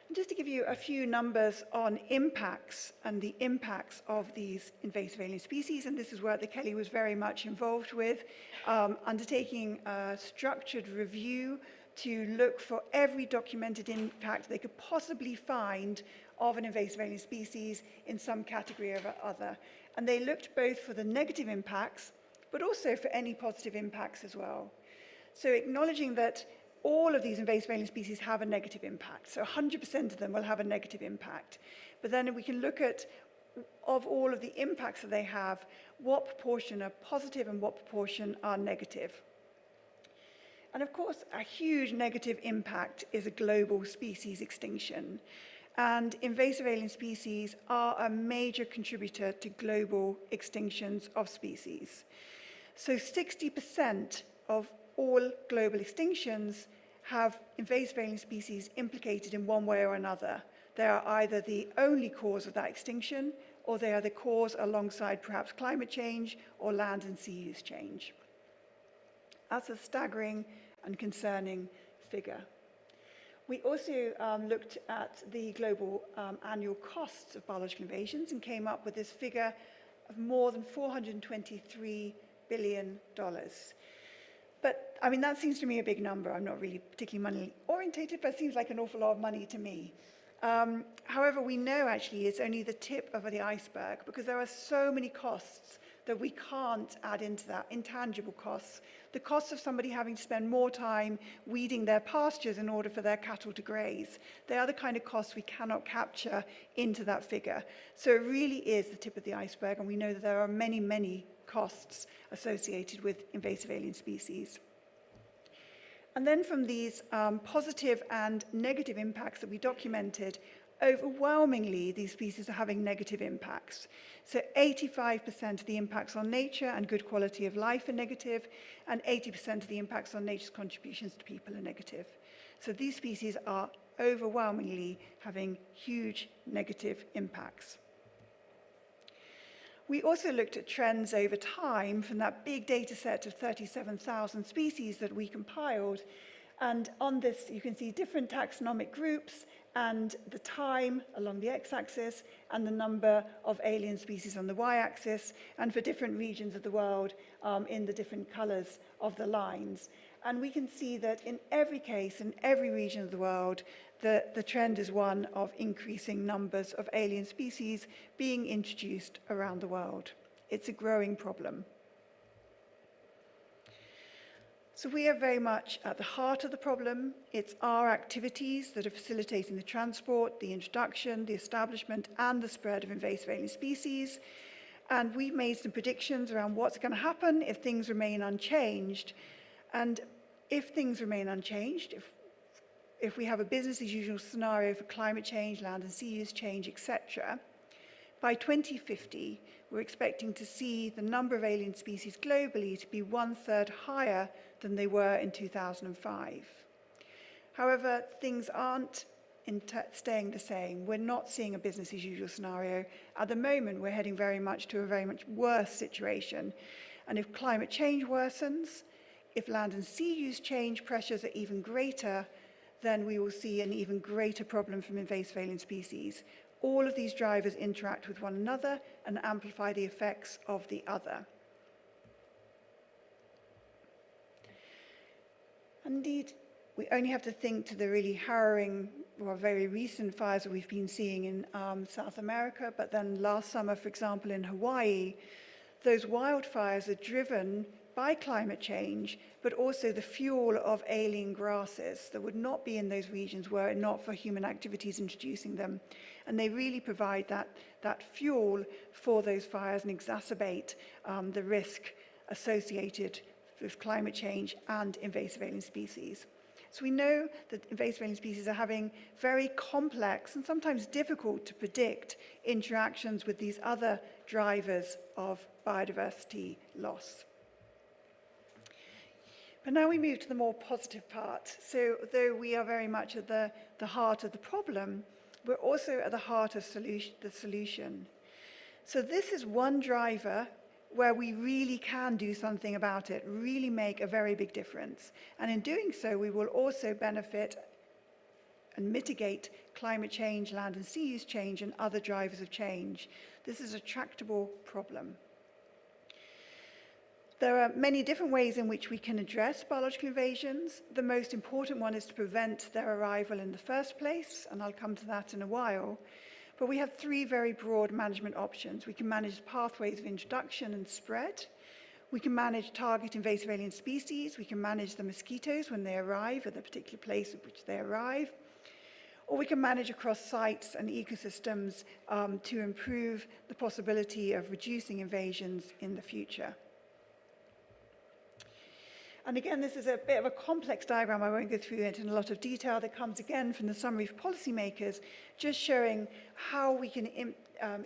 And just to give you a few numbers on impacts and the impacts of these invasive alien species, and this is work that Kelly was very much involved with, undertaking a structured review to look for every documented impact they could possibly find of an invasive alien species in some category or other. And they looked both for the negative impacts, but also for any positive impacts as well. So acknowledging that all of these invasive alien species have a negative impact. So 100% of them will have a negative impact. But then we can look at, of all of the impacts that they have, what proportion are positive and what proportion are negative. And of course, a huge negative impact is a global species extinction. And invasive alien species are a major contributor to global extinctions of species. So 60% of all global extinctions have invasive alien species implicated in one way or another. They are either the only cause of that extinction, or they are the cause alongside perhaps climate change or land and sea use change. That's a staggering and concerning figure. We also looked at the global annual costs of biological invasions and came up with this figure of more than $423 billion. But, I mean, that seems to me a big number. I'm not really particularly money-orientated, but it seems like an awful lot of money to me. However, we know actually it's only the tip of the iceberg because there are so many costs that we can't add into that, intangible costs. The cost of somebody having to spend more time weeding their pastures in order for their cattle to graze. They are the kind of costs we cannot capture into that figure. So it really is the tip of the iceberg, and we know that there are many, many costs associated with invasive alien species. And then from these positive and negative impacts that we documented, overwhelmingly, these species are having negative impacts. So 85% of the impacts on nature and good quality of life are negative, and 80% of the impacts on nature's contributions to people are negative. So these species are overwhelmingly having huge negative impacts. We also looked at trends over time from that big data set of 37,000 species that we compiled. And on this, you can see different taxonomic groups and the time along the x-axis and the number of alien species on the y-axis, and for different regions of the world in the different colors of the lines. And we can see that in every case, in every region of the world, the trend is one of increasing numbers of alien species being introduced around the world. It's a growing problem. So we are very much at the heart of the problem. It's our activities that are facilitating the transport, the introduction, the establishment, and the spread of invasive alien species. And we've made some predictions around what's going to happen if things remain unchanged. And if things remain unchanged, if we have a business as usual scenario for climate change, land and sea use change, etc., by 2050, we're expecting to see the number of alien species globally to be 1/3 higher than they were in 2005. However, things aren't staying the same. We're not seeing a business as usual scenario. At the moment, we're heading very much to a very much worse situation. And if climate change worsens, if land and sea use change pressures are even greater, then we will see an even greater problem from invasive alien species. All of these drivers interact with one another and amplify the effects of the other. Indeed, we only have to think to the really harrowing or very recent fires that we've been seeing in South America, but then last summer, for example, in Hawaii. Those wildfires are driven by climate change, but also the fuel of alien grasses that would not be in those regions were it not for human activities introducing them. And they really provide that fuel for those fires and exacerbate the risk associated with climate change and invasive alien species. So we know that invasive alien species are having very complex and sometimes difficult to predict interactions with these other drivers of biodiversity loss. But now we move to the more positive part. So though we are very much at the heart of the problem, we're also at the heart of the solution. So this is one driver where we really can do something about it, really make a very big difference. And in doing so, we will also benefit and mitigate climate change, land and sea use change, and other drivers of change. This is a tractable problem. There are many different ways in which we can address biological invasions. The most important one is to prevent their arrival in the first place, and I'll come to that in a while. But we have three very broad management options. We can manage pathways of introduction and spread. We can manage target invasive alien species. We can manage the mosquitoes when they arrive at the particular place at which they arrive. Or we can manage across sites and ecosystems to improve the possibility of reducing invasions in the future. And again, this is a bit of a complex diagram. I won't go through it in a lot of detail. That comes again from the summary for policymakers, just showing how we can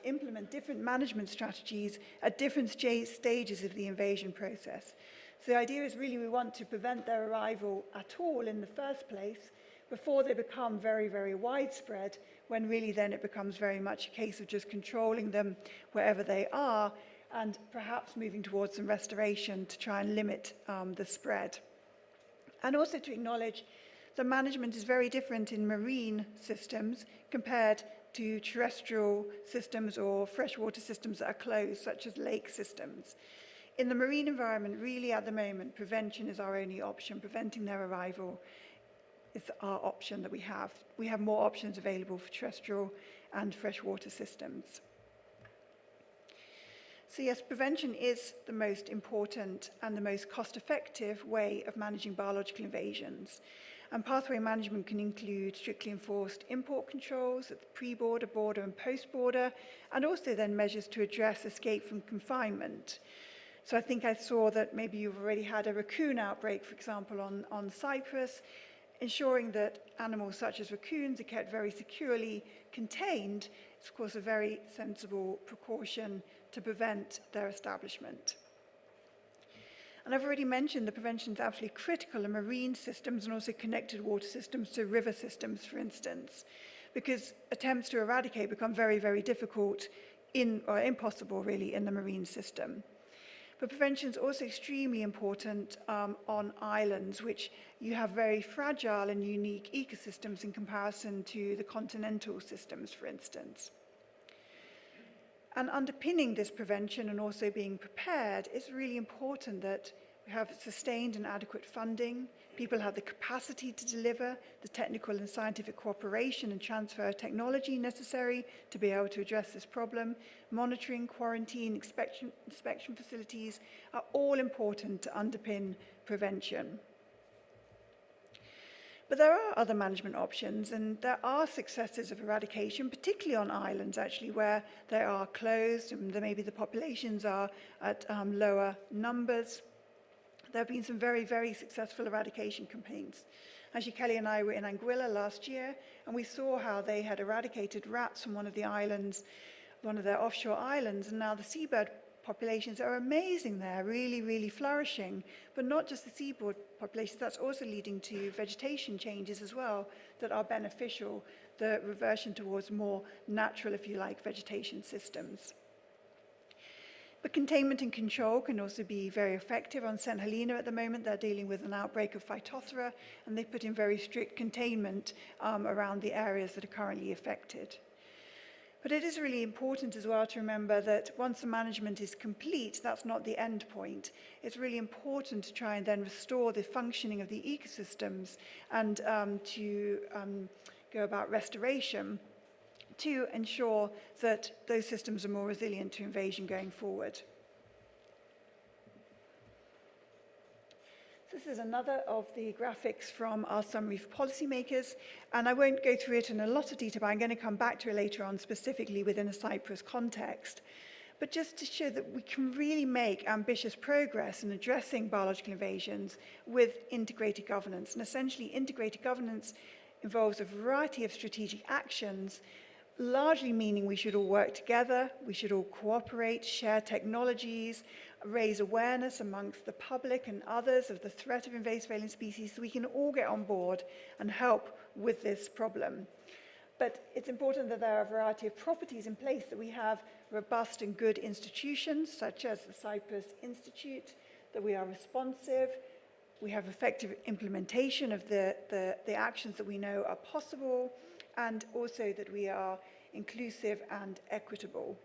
implement different management strategies at different stages of the invasion process. So the idea is really we want to prevent their arrival at all in the first place before they become very, very widespread, when really then it becomes very much a case of just controlling them wherever they are, and perhaps moving towards some restoration to try and limit the spread. And also to acknowledge that management is very different in marine systems compared to terrestrial systems or freshwater systems that are closed, such as lake systems. In the marine environment, really at the moment, prevention is our only option. Preventing their arrival is our option that we have. We have more options available for terrestrial and freshwater systems. So yes, prevention is the most important and the most cost-effective way of managing biological invasions. And pathway management can include strictly enforced import controls at the pre-border, border and post-border, and also then measures to address escape from confinement. So I think I saw that maybe you've already had a raccoon outbreak, for example, on Cyprus. Ensuring that animals such as raccoons are kept very securely contained is, of course, a very sensible precaution to prevent their establishment. And I've already mentioned the prevention is absolutely critical in marine systems and also connected water systems to river systems, for instance, because attempts to eradicate become very, very difficult or impossible, really, in the marine system. But prevention is also extremely important on islands, which you have very fragile and unique ecosystems in comparison to the continental systems, for instance. And underpinning this prevention and also being prepared, it's really important that we have sustained and adequate funding, people have the capacity to deliver, the technical and scientific cooperation and transfer of technology necessary to be able to address this problem. Monitoring, quarantine, inspection facilities are all important to underpin prevention. But there are other management options, and there are successes of eradication, particularly on islands, actually, where they are closed and maybe the populations are at lower numbers. There have been some very, very successful eradication campaigns. Actually, Kelly and I were in Anguilla last year, and we saw how they had eradicated rats from one of the islands, one of their offshore islands, and now the seabird populations are amazing there, really, really flourishing. But not just the seabird populations, that's also leading to vegetation changes as well that are beneficial, the reversion towards more natural, if you like, vegetation systems. But containment and control can also be very effective. On St. Helena at the moment, they're dealing with an outbreak of Phytophthora, and they've put in very strict containment around the areas that are currently affected. But it is really important as well to remember that once the management is complete, that's not the end point. It's really important to try and then restore the functioning of the ecosystems and to go about restoration to ensure that those systems are more resilient to invasion going forward. This is another of the graphics from our summary for policymakers, and I won't go through it in a lot of detail, but I'm going to come back to it later on, specifically within a Cyprus context. but just to show that we can really make ambitious progress in addressing biological invasions with integrated governance. And essentially, integrated governance involves a variety of strategic actions, largely meaning we should all work together, we should all cooperate, share technologies, raise awareness amongst the public and others of the threat of invasive alien species so we can all get on board and help with this problem. But it's important that there are a variety of properties in place, that we have robust and good institutions, such as the Cyprus Institute, that we are responsive, we have effective implementation of the actions that we know are possible, and also that we are inclusive and equitable.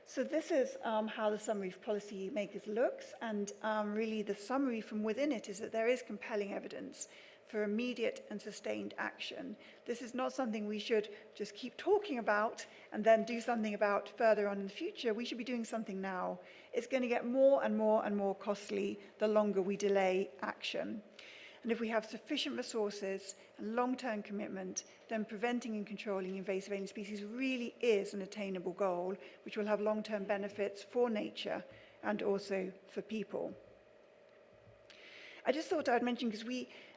So this is how the summary for policymakers looks, and really the summary from within it is that there is compelling evidence for immediate and sustained action. This is not something we should just keep talking about and then do something about further on in the future. We should be doing something now. It's going to get more and more and more costly the longer we delay action. And if we have sufficient resources and long-term commitment, then preventing and controlling invasive alien species really is an attainable goal, which will have long-term benefits for nature and also for people. I just thought I'd mention, because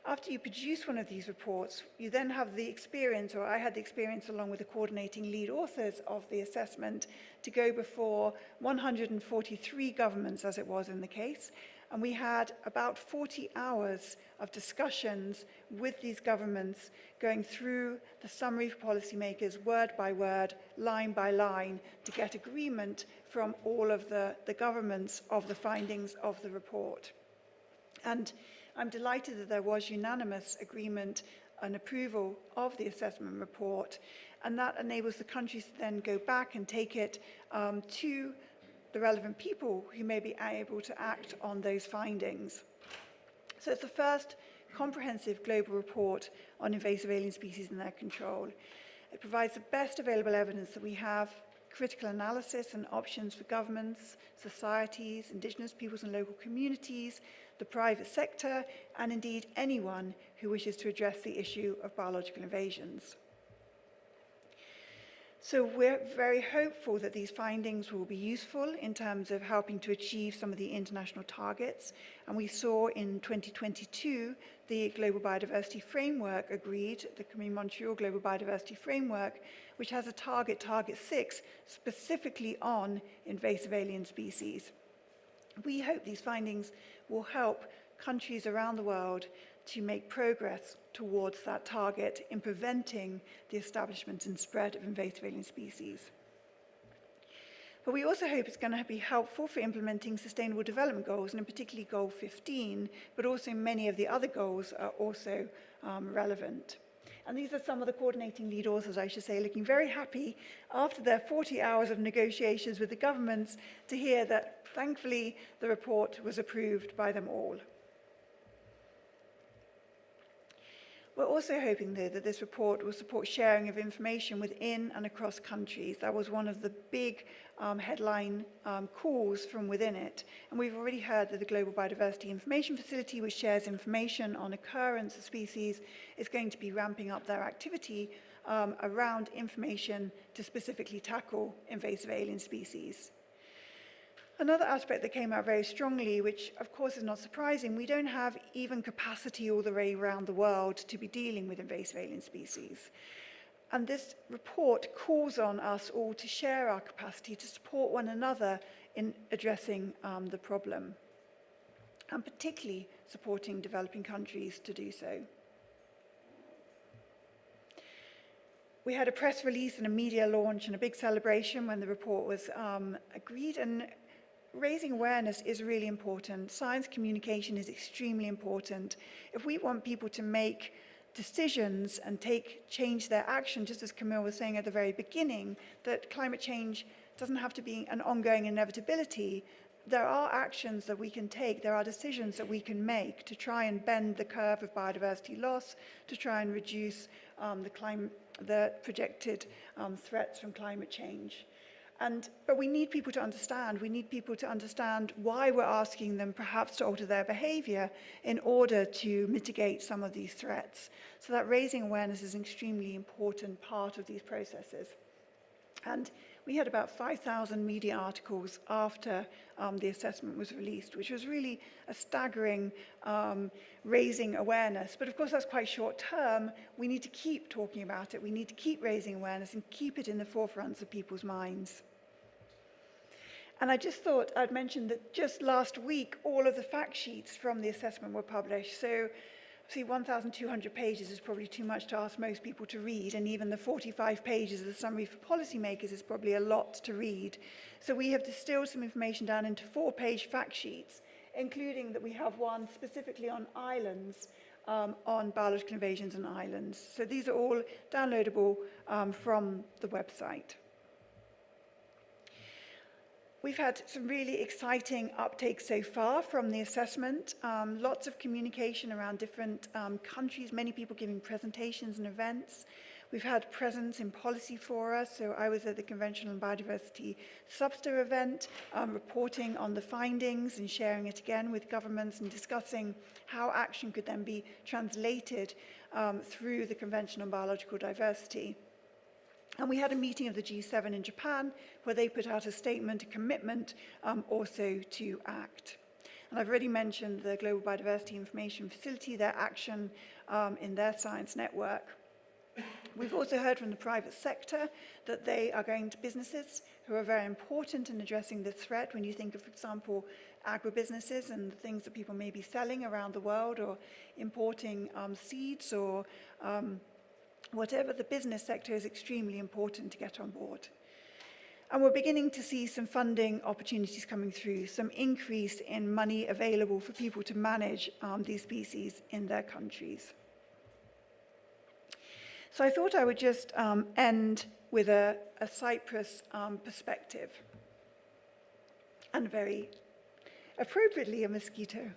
after you produce one of these reports, you then have the experience, or I had the experience along with the coordinating lead authors of the assessment, to go before 143 governments, as it was in the case. And we had about 40 hours of discussions with these governments, going through the summary for policymakers word by word, line by line, to get agreement from all of the governments of the findings of the report. And I'm delighted that there was unanimous agreement and approval of the assessment report, and that enables the countries to then go back and take it to the relevant people who may be able to act on those findings. So it's the first comprehensive global report on invasive alien species and their control. It provides the best available evidence that we have, critical analysis and options for governments, societies, indigenous peoples and local communities, the private sector, and indeed anyone who wishes to address the issue of biological invasions. So we're very hopeful that these findings will be useful in terms of helping to achieve some of the international targets. And we saw in 2022, the Global Biodiversity Framework agreed, the Montreal Global Biodiversity Framework, which has a target 6, specifically on invasive alien species. We hope these findings will help countries around the world to make progress towards that target in preventing the establishment and spread of invasive alien species. But we also hope it's going to be helpful for implementing Sustainable Development Goals, and in particularly Goal 15, but also many of the other goals are also relevant. And these are some of the coordinating lead authors, I should say, looking very happy after their 40 hours of negotiations with the governments to hear that, thankfully, the report was approved by them all. We're also hoping, though, that this report will support sharing of information within and across countries. That was one of the big headline calls from within it. And we've already heard that the Global Biodiversity Information Facility, which shares information on occurrence of species, is going to be ramping up their activity around information to specifically tackle invasive alien species. Another aspect that came out very strongly, which of course is not surprising, we don't have even capacity all the way around the world to be dealing with invasive alien species. And this report calls on us all to share our capacity to support one another in addressing the problem, and particularly supporting developing countries to do so. We had a press release and a media launch and a big celebration when the report was agreed, and raising awareness is really important. Science communication is extremely important. If we want people to make decisions and change their action, just as Camille was saying at the very beginning, that climate change doesn't have to be an ongoing inevitability. There are actions that we can take, there are decisions that we can make to try and bend the curve of biodiversity loss, to try and reduce the projected threats from climate change. But we need people to understand. We need people to understand why we're asking them perhaps to alter their behavior in order to mitigate some of these threats. So that raising awareness is an extremely important part of these processes. And we had about 5,000 media articles after the assessment was released, which was really a staggering raising awareness. But of course, that's quite short term. We need to keep talking about it. We need to keep raising awareness and keep it in the forefronts of people's minds. And I just thought I'd mention that just last week, all of the fact sheets from the assessment were published. So, see, 1,200 pages is probably too much to ask most people to read, and even the 45 pages of the summary for policymakers is probably a lot to read. So we have distilled some information down into 4-page fact sheets, including that we have one specifically on islands, on biological invasions on islands. So these are all downloadable from the website. We've had some really exciting uptake so far from the assessment. Lots of communication around different countries, many people giving presentations and events. We've had presence in policy fora, so I was at the Convention on Biodiversity Subster event, reporting on the findings and sharing it again with governments and discussing how action could then be translated through the Convention on Biological Diversity. And we had a meeting of the G7 in Japan where they put out a statement, a commitment also to act. And I've already mentioned the Global Biodiversity Information Facility, their action in their science network. We've also heard from the private sector that they are going to businesses who are very important in addressing this threat. When you think of, for example, agribusinesses and the things that people may be selling around the world, or importing seeds, or whatever, the business sector is extremely important to get on board. And we're beginning to see some funding opportunities coming through, some increase in money available for people to manage these species in their countries. So I thought I would just end with a Cyprus perspective, and very appropriately a mosquito.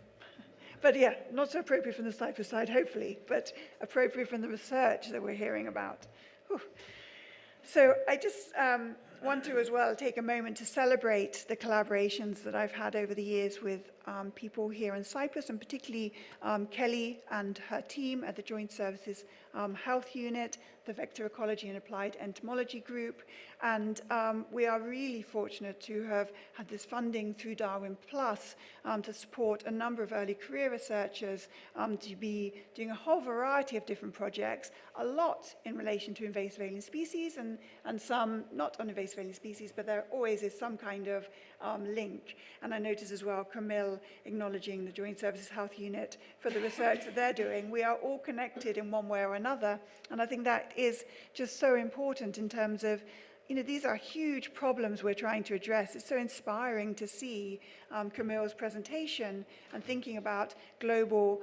But yeah, not so appropriate from the Cyprus side, hopefully, but appropriate from the research that we're hearing about. Whew. So I just want to as well take a moment to celebrate the collaborations that I've had over the years with people here in Cyprus, and particularly Kelly and her team at the Joint Services Health Unit, the Vector Ecology and Applied Entomology Group. And we are really fortunate to have had this funding through Darwin Plus to support a number of early career researchers to be doing a whole variety of different projects, a lot in relation to invasive alien species, and some not on invasive alien species, but there always is some kind of link. And I notice as well Camille acknowledging the Joint Services Health Unit for the research that they're doing. We are all connected in one way or another, and I think that is just so important in terms of, you know, these are huge problems we're trying to address. It's so inspiring to see Camille's presentation and thinking about global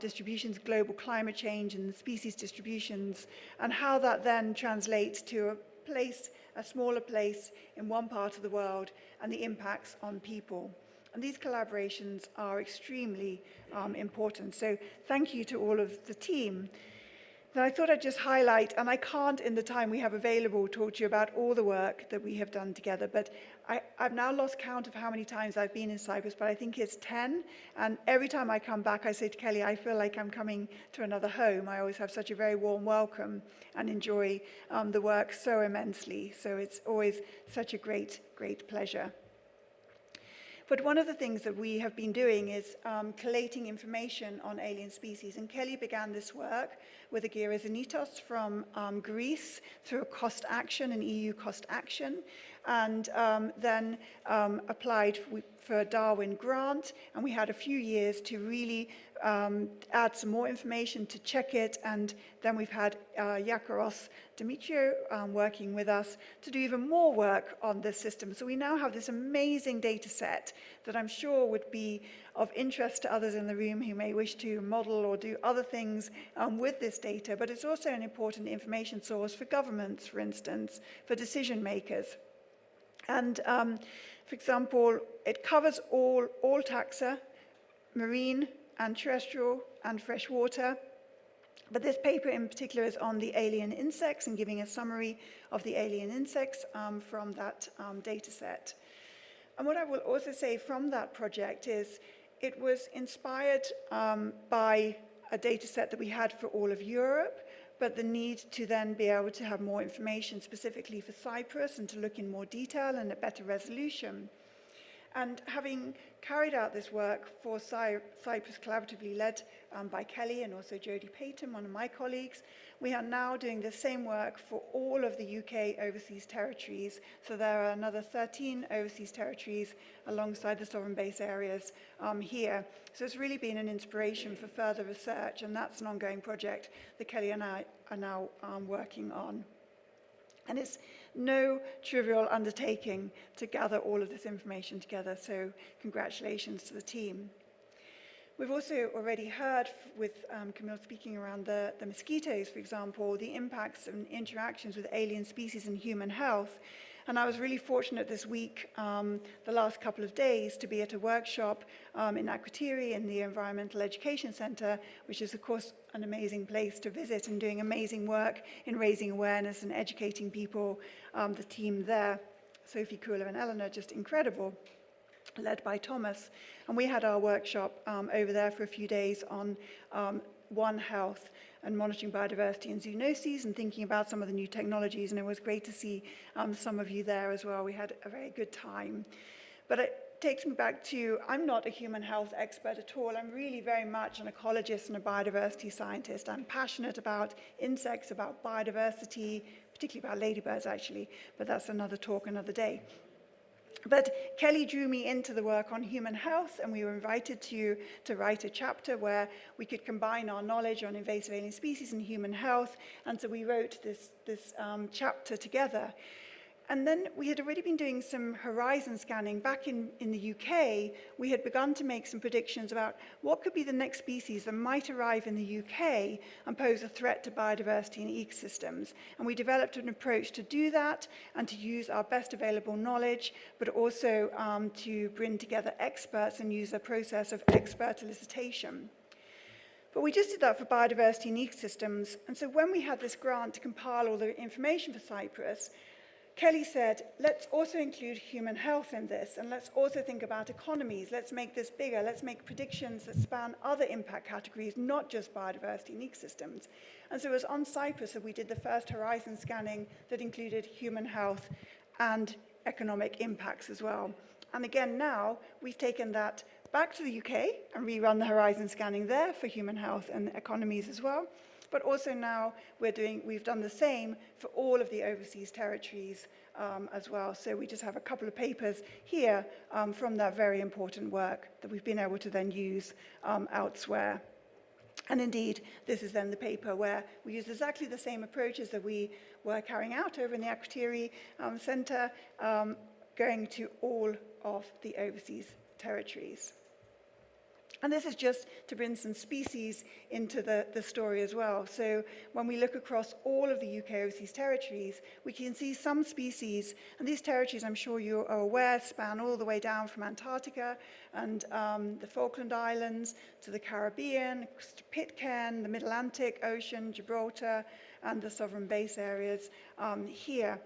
distributions, global climate change and species distributions, and how that then translates to a place, a smaller place in one part of the world, and the impacts on people. And these collaborations are extremely important. So thank you to all of the team. Now, I thought I'd just highlight, and I can't in the time we have available talk to you about all the work that we have done together, but I've now lost count of how many times I've been in Cyprus, but I think it's 10. And every time I come back, I say to Kelly, I feel like I'm coming to another home. I always have such a very warm welcome and enjoy the work so immensely. So it's always such a great, great pleasure. But one of the things that we have been doing is collating information on alien species. And Kelly began this work with Agira Zenitos from Greece through a cost action, an EU cost action, and then applied for a Darwin grant. And we had a few years to really add some more information to check it. And then we've had Yakaros Demetrio working with us to do even more work on this system. So we now have this amazing data set that I'm sure would be of interest to others in the room who may wish to model or do other things with this data. But it's also an important information source for governments, for instance, for decision makers. And for example, it covers all taxa, marine and terrestrial and freshwater. But this paper in particular is on the alien insects and giving a summary of the alien insects from that data set. And what I will also say from that project is it was inspired by a data set that we had for all of Europe, but the need to then be able to have more information specifically for Cyprus and to look in more detail and a better resolution. And having carried out this work for Cyprus collaboratively led by Kelly and also Jodie Payton, one of my colleagues, we are now doing the same work for all of the UK overseas territories. So there are another 13 overseas territories alongside the sovereign base areas here. So it's really been an inspiration for further research, and that's an ongoing project that Kelly and I are now working on. And it's no trivial undertaking to gather all of this information together, so congratulations to the team. We've also already heard with Camille speaking around the mosquitoes, for example, the impacts and interactions with alien species and human health. And I was really fortunate this week, the last couple of days, to be at a workshop in Akrotiri in the Environmental Education Centre, which is, of course, an amazing place to visit and doing amazing work in raising awareness and educating people. The team there, Sophie Kula and Eleanor, just incredible, led by Thomas. And we had our workshop over there for a few days on One Health and monitoring biodiversity and zoonoses and thinking about some of the new technologies. And it was great to see some of you there as well. We had a very good time. But it takes me back to, I'm not a human health expert at all. I'm really very much an ecologist and a biodiversity scientist. I'm passionate about insects, about biodiversity, particularly about ladybirds actually, but that's another talk another day. But Kelly drew me into the work on human health, and we were invited to write a chapter where we could combine our knowledge on invasive alien species and human health, and so we wrote this chapter together. And then we had already been doing some horizon scanning. Back in the UK, we had begun to make some predictions about what could be the next species that might arrive in the UK and pose a threat to biodiversity and ecosystems. And we developed an approach to do that and to use our best available knowledge, but also to bring together experts and use a process of expert elicitation. But we just did that for biodiversity and ecosystems. And so when we had this grant to compile all the information for Cyprus, Kelly said, let's also include human health in this, and let's also think about economies. Let's make this bigger. Let's make predictions that span other impact categories, not just biodiversity and ecosystems. And so it was on Cyprus that we did the first horizon scanning that included human health and economic impacts as well. And again, now we've taken that back to the UK and rerun the horizon scanning there for human health and economies as well. But also now we've done the same for all of the overseas territories as well. So we just have a couple of papers here from that very important work that we've been able to then use elsewhere. And indeed, this is then the paper where we use exactly the same approaches that we were carrying out over in the Akrotiri Centre, going to all of the overseas territories. And this is just to bring some species into the story as well. So when we look across all of the UK overseas territories, we can see some species, and these territories, I'm sure you are aware, span all the way down from Antarctica and the Falkland Islands to the Caribbean, to Pitcairn, the Mid-Atlantic Ocean, Gibraltar, and the sovereign base areas here.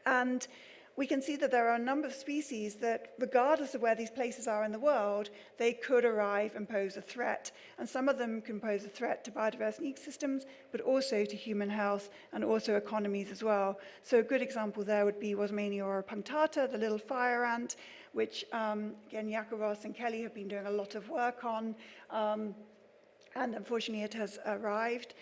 And we can see that there are a number of species that, regardless of where these places are in the world, they could arrive and pose a threat. And some of them can pose a threat to biodiversity ecosystems, but also to human health and also economies as well. So a good example there would be Wasmania punctata, the little fire ant, which, again, Yakovos and Kelly have been doing a lot of work on. And unfortunately, it has arrived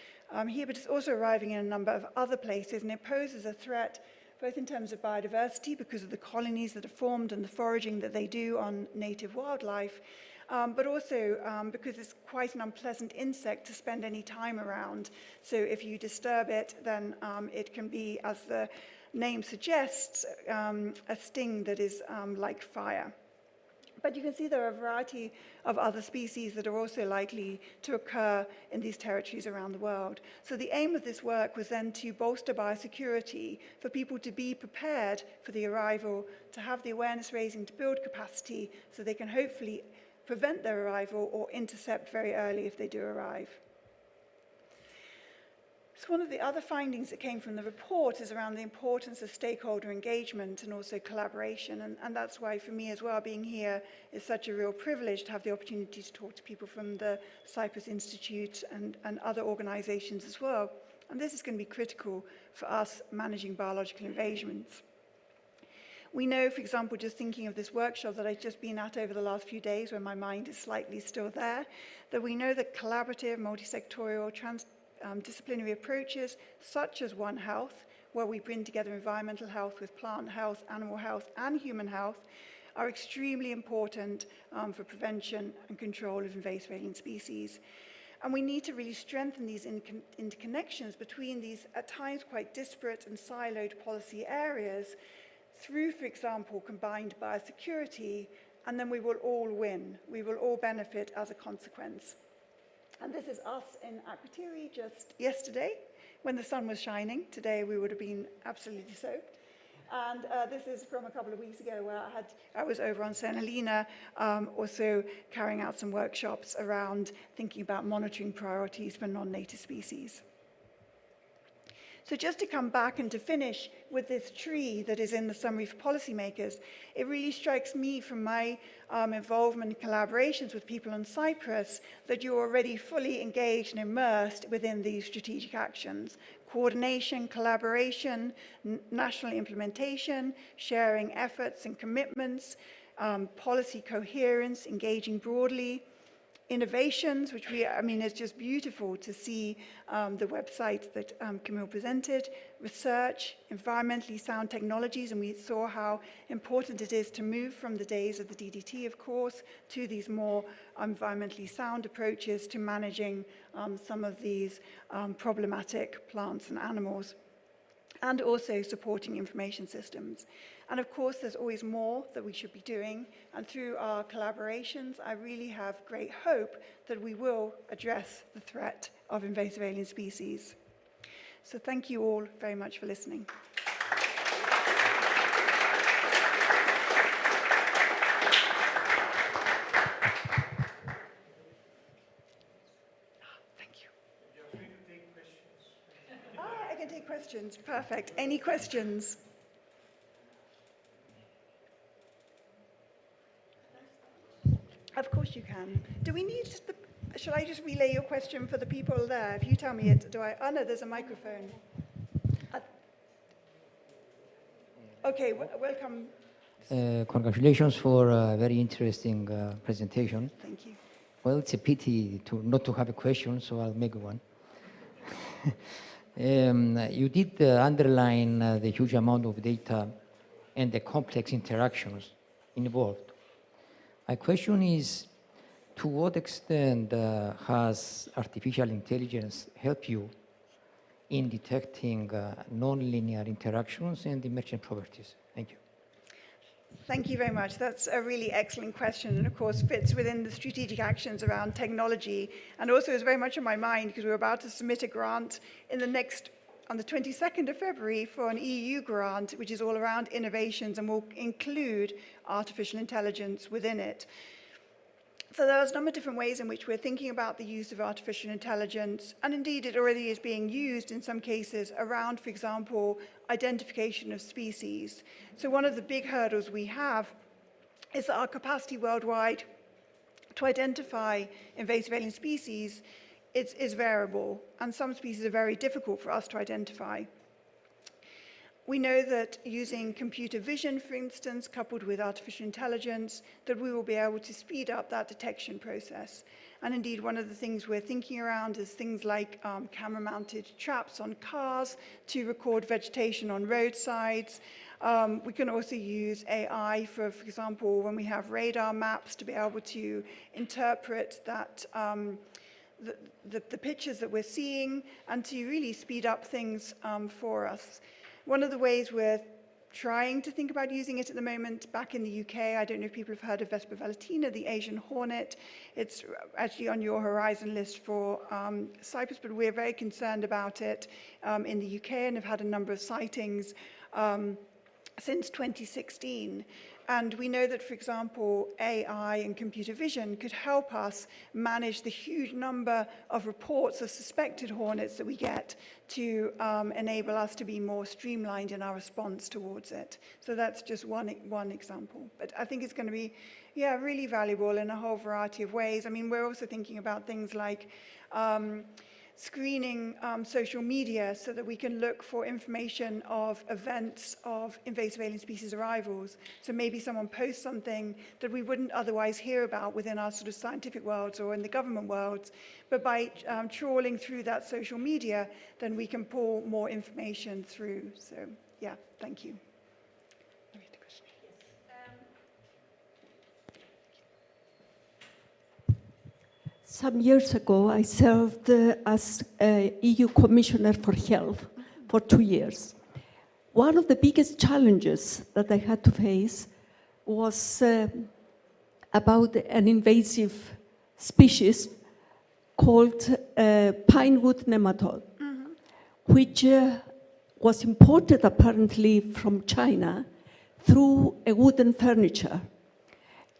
here, but it's also arriving in a number of other places, and it poses a threat both in terms of biodiversity because of the colonies that are formed and the foraging that they do on native wildlife, but also because it's quite an unpleasant insect to spend any time around. So if you disturb it, then it can be, as the name suggests, a sting that is like fire. But you can see there are a variety of other species that are also likely to occur in these territories around the world. So the aim of this work was then to bolster biosecurity, for people to be prepared for the arrival, to have the awareness raising, to build capacity, so they can hopefully prevent their arrival or intercept very early if they do arrive. So one of the other findings that came from the report is around the importance of stakeholder engagement and also collaboration. And that's why, for me as well, being here is such a real privilege to have the opportunity to talk to people from the Cyprus Institute and other organizations as well And this is going to be critical for us managing biological invasions. We know, for example, just thinking of this workshop that I've just been at over the last few days, where my mind is slightly still there, that we know that collaborative, multi-sectorial, transdisciplinary approaches, such as One Health, where we bring together environmental health with plant health, animal health, and human health, are extremely important for prevention and control of invasive alien species. And we need to really strengthen these interconnections between these, at times, quite disparate and siloed policy areas through, for example, combined biosecurity, and then we will all win. We will all benefit as a consequence. And this is us in Akrotiri just yesterday when the sun was shining. Today we would have been absolutely soaked. And this is from a couple of weeks ago where I was over on St. Helena, also carrying out some workshops around thinking about monitoring priorities for non-native species. So just to come back and to finish with this tree that is in the summary for policymakers, it really strikes me from my involvement and collaborations with people on Cyprus that you're already fully engaged and immersed within these strategic actions. Coordination, collaboration, national implementation, sharing efforts and commitments, policy coherence, engaging broadly, innovations, which it's just beautiful to see the website that Camille presented, research, environmentally sound technologies, and we saw how important it is to move from the days of the DDT, of course, to these more environmentally sound approaches to managing some of these problematic plants and animals, and also supporting information systems. And of course, there's always more that we should be doing. And through our collaborations, I really have great hope that we will address the threat of invasive alien species. So thank you all very much for listening. Thank you. You're free to take questions. I can take questions. Perfect. Any questions? Of course you can. Do we need the... Shall I just relay your question for the people there? If you tell me it, do I... Oh, no, there's a microphone. Okay, welcome. Congratulations for a very interesting presentation. Thank you. Well, it's a pity not to have a question, so I'll make one. You did underline the huge amount of data and the complex interactions involved. My question is, to what extent has artificial intelligence helped you in detecting non-linear interactions and emergent properties? Thank you. Thank you very much. That's a really excellent question, and of course fits within the strategic actions around technology, and also is very much on my mind because we're about to submit a grant on the 22nd of February for an EU grant, which is all around innovations and will include artificial intelligence within it. So there's a number of different ways in which we're thinking about the use of artificial intelligence, and indeed it already is being used in some cases around, for example, identification of species. So one of the big hurdles we have is that our capacity worldwide to identify invasive alien species is variable, and some species are very difficult for us to identify. We know that using computer vision, for instance, coupled with artificial intelligence, that we will be able to speed up that detection process. And indeed, one of the things we're thinking around is things like camera-mounted traps on cars to record vegetation on roadsides. We can also use AI for example, when we have radar maps, to be able to interpret that the pictures that we're seeing and to really speed up things for us. One of the ways we're trying to think about using it at the moment back in the UK, I don't know if people have heard of Vespa velutina, the Asian hornet. It's actually on your horizon list for Cyprus, but we're very concerned about it in the UK and have had a number of sightings since 2016. And we know that, for example, AI and computer vision could help us manage the huge number of reports of suspected hornets that we get to enable us to be more streamlined in our response towards it. So that's just one example. But I think it's going to be, really valuable in a whole variety of ways. I mean, we're also thinking about things like screening social media so that we can look for information of events of invasive alien species arrivals. So maybe someone posts something that we wouldn't otherwise hear about within our sort of scientific worlds or in the government worlds, but by trawling through that social media, then we can pull more information through. So yeah, thank you. Some years ago, I served as EU Commissioner for Health for 2 years. One of the biggest challenges that I had to face was about an invasive species called pinewood nematode, which was imported apparently from China through a wooden furniture.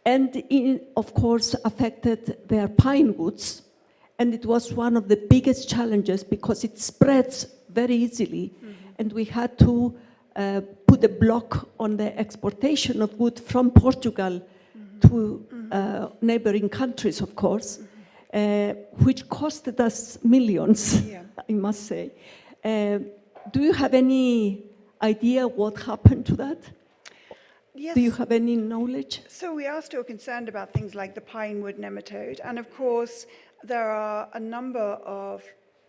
And it, of course, affected their pine woods. And it was one of the biggest challenges because it spreads very easily. And we had to put a block on the exportation of wood from Portugal to neighboring countries, of course, which costed us millions, I must say. Do you have any idea what happened to that? Yes. Do you have any knowledge? So we are still concerned about things like the pinewood nematode. And of course, there are a number of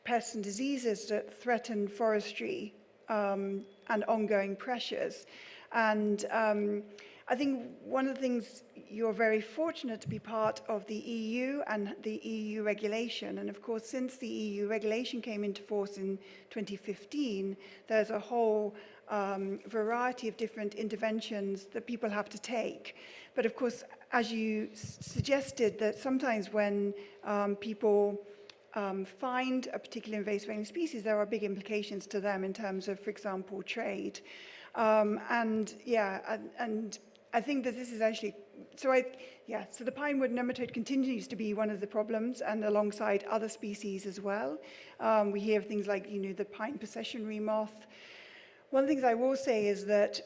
pests and diseases that threaten forestry and ongoing pressures. And I think one of the things, you're very fortunate to be part of the EU and the EU regulation. And of course, since the EU regulation came into force in 2015, there's a whole variety of different interventions that people have to take. But of course, as you suggested, that sometimes when people find a particular invasive alien species, there are big implications to them in terms of, for example, trade. And I think that this is actually, so the pinewood nematode continues to be one of the problems, and alongside other species as well. We hear of things like, the pine processionary moth. One of the things I will say is that,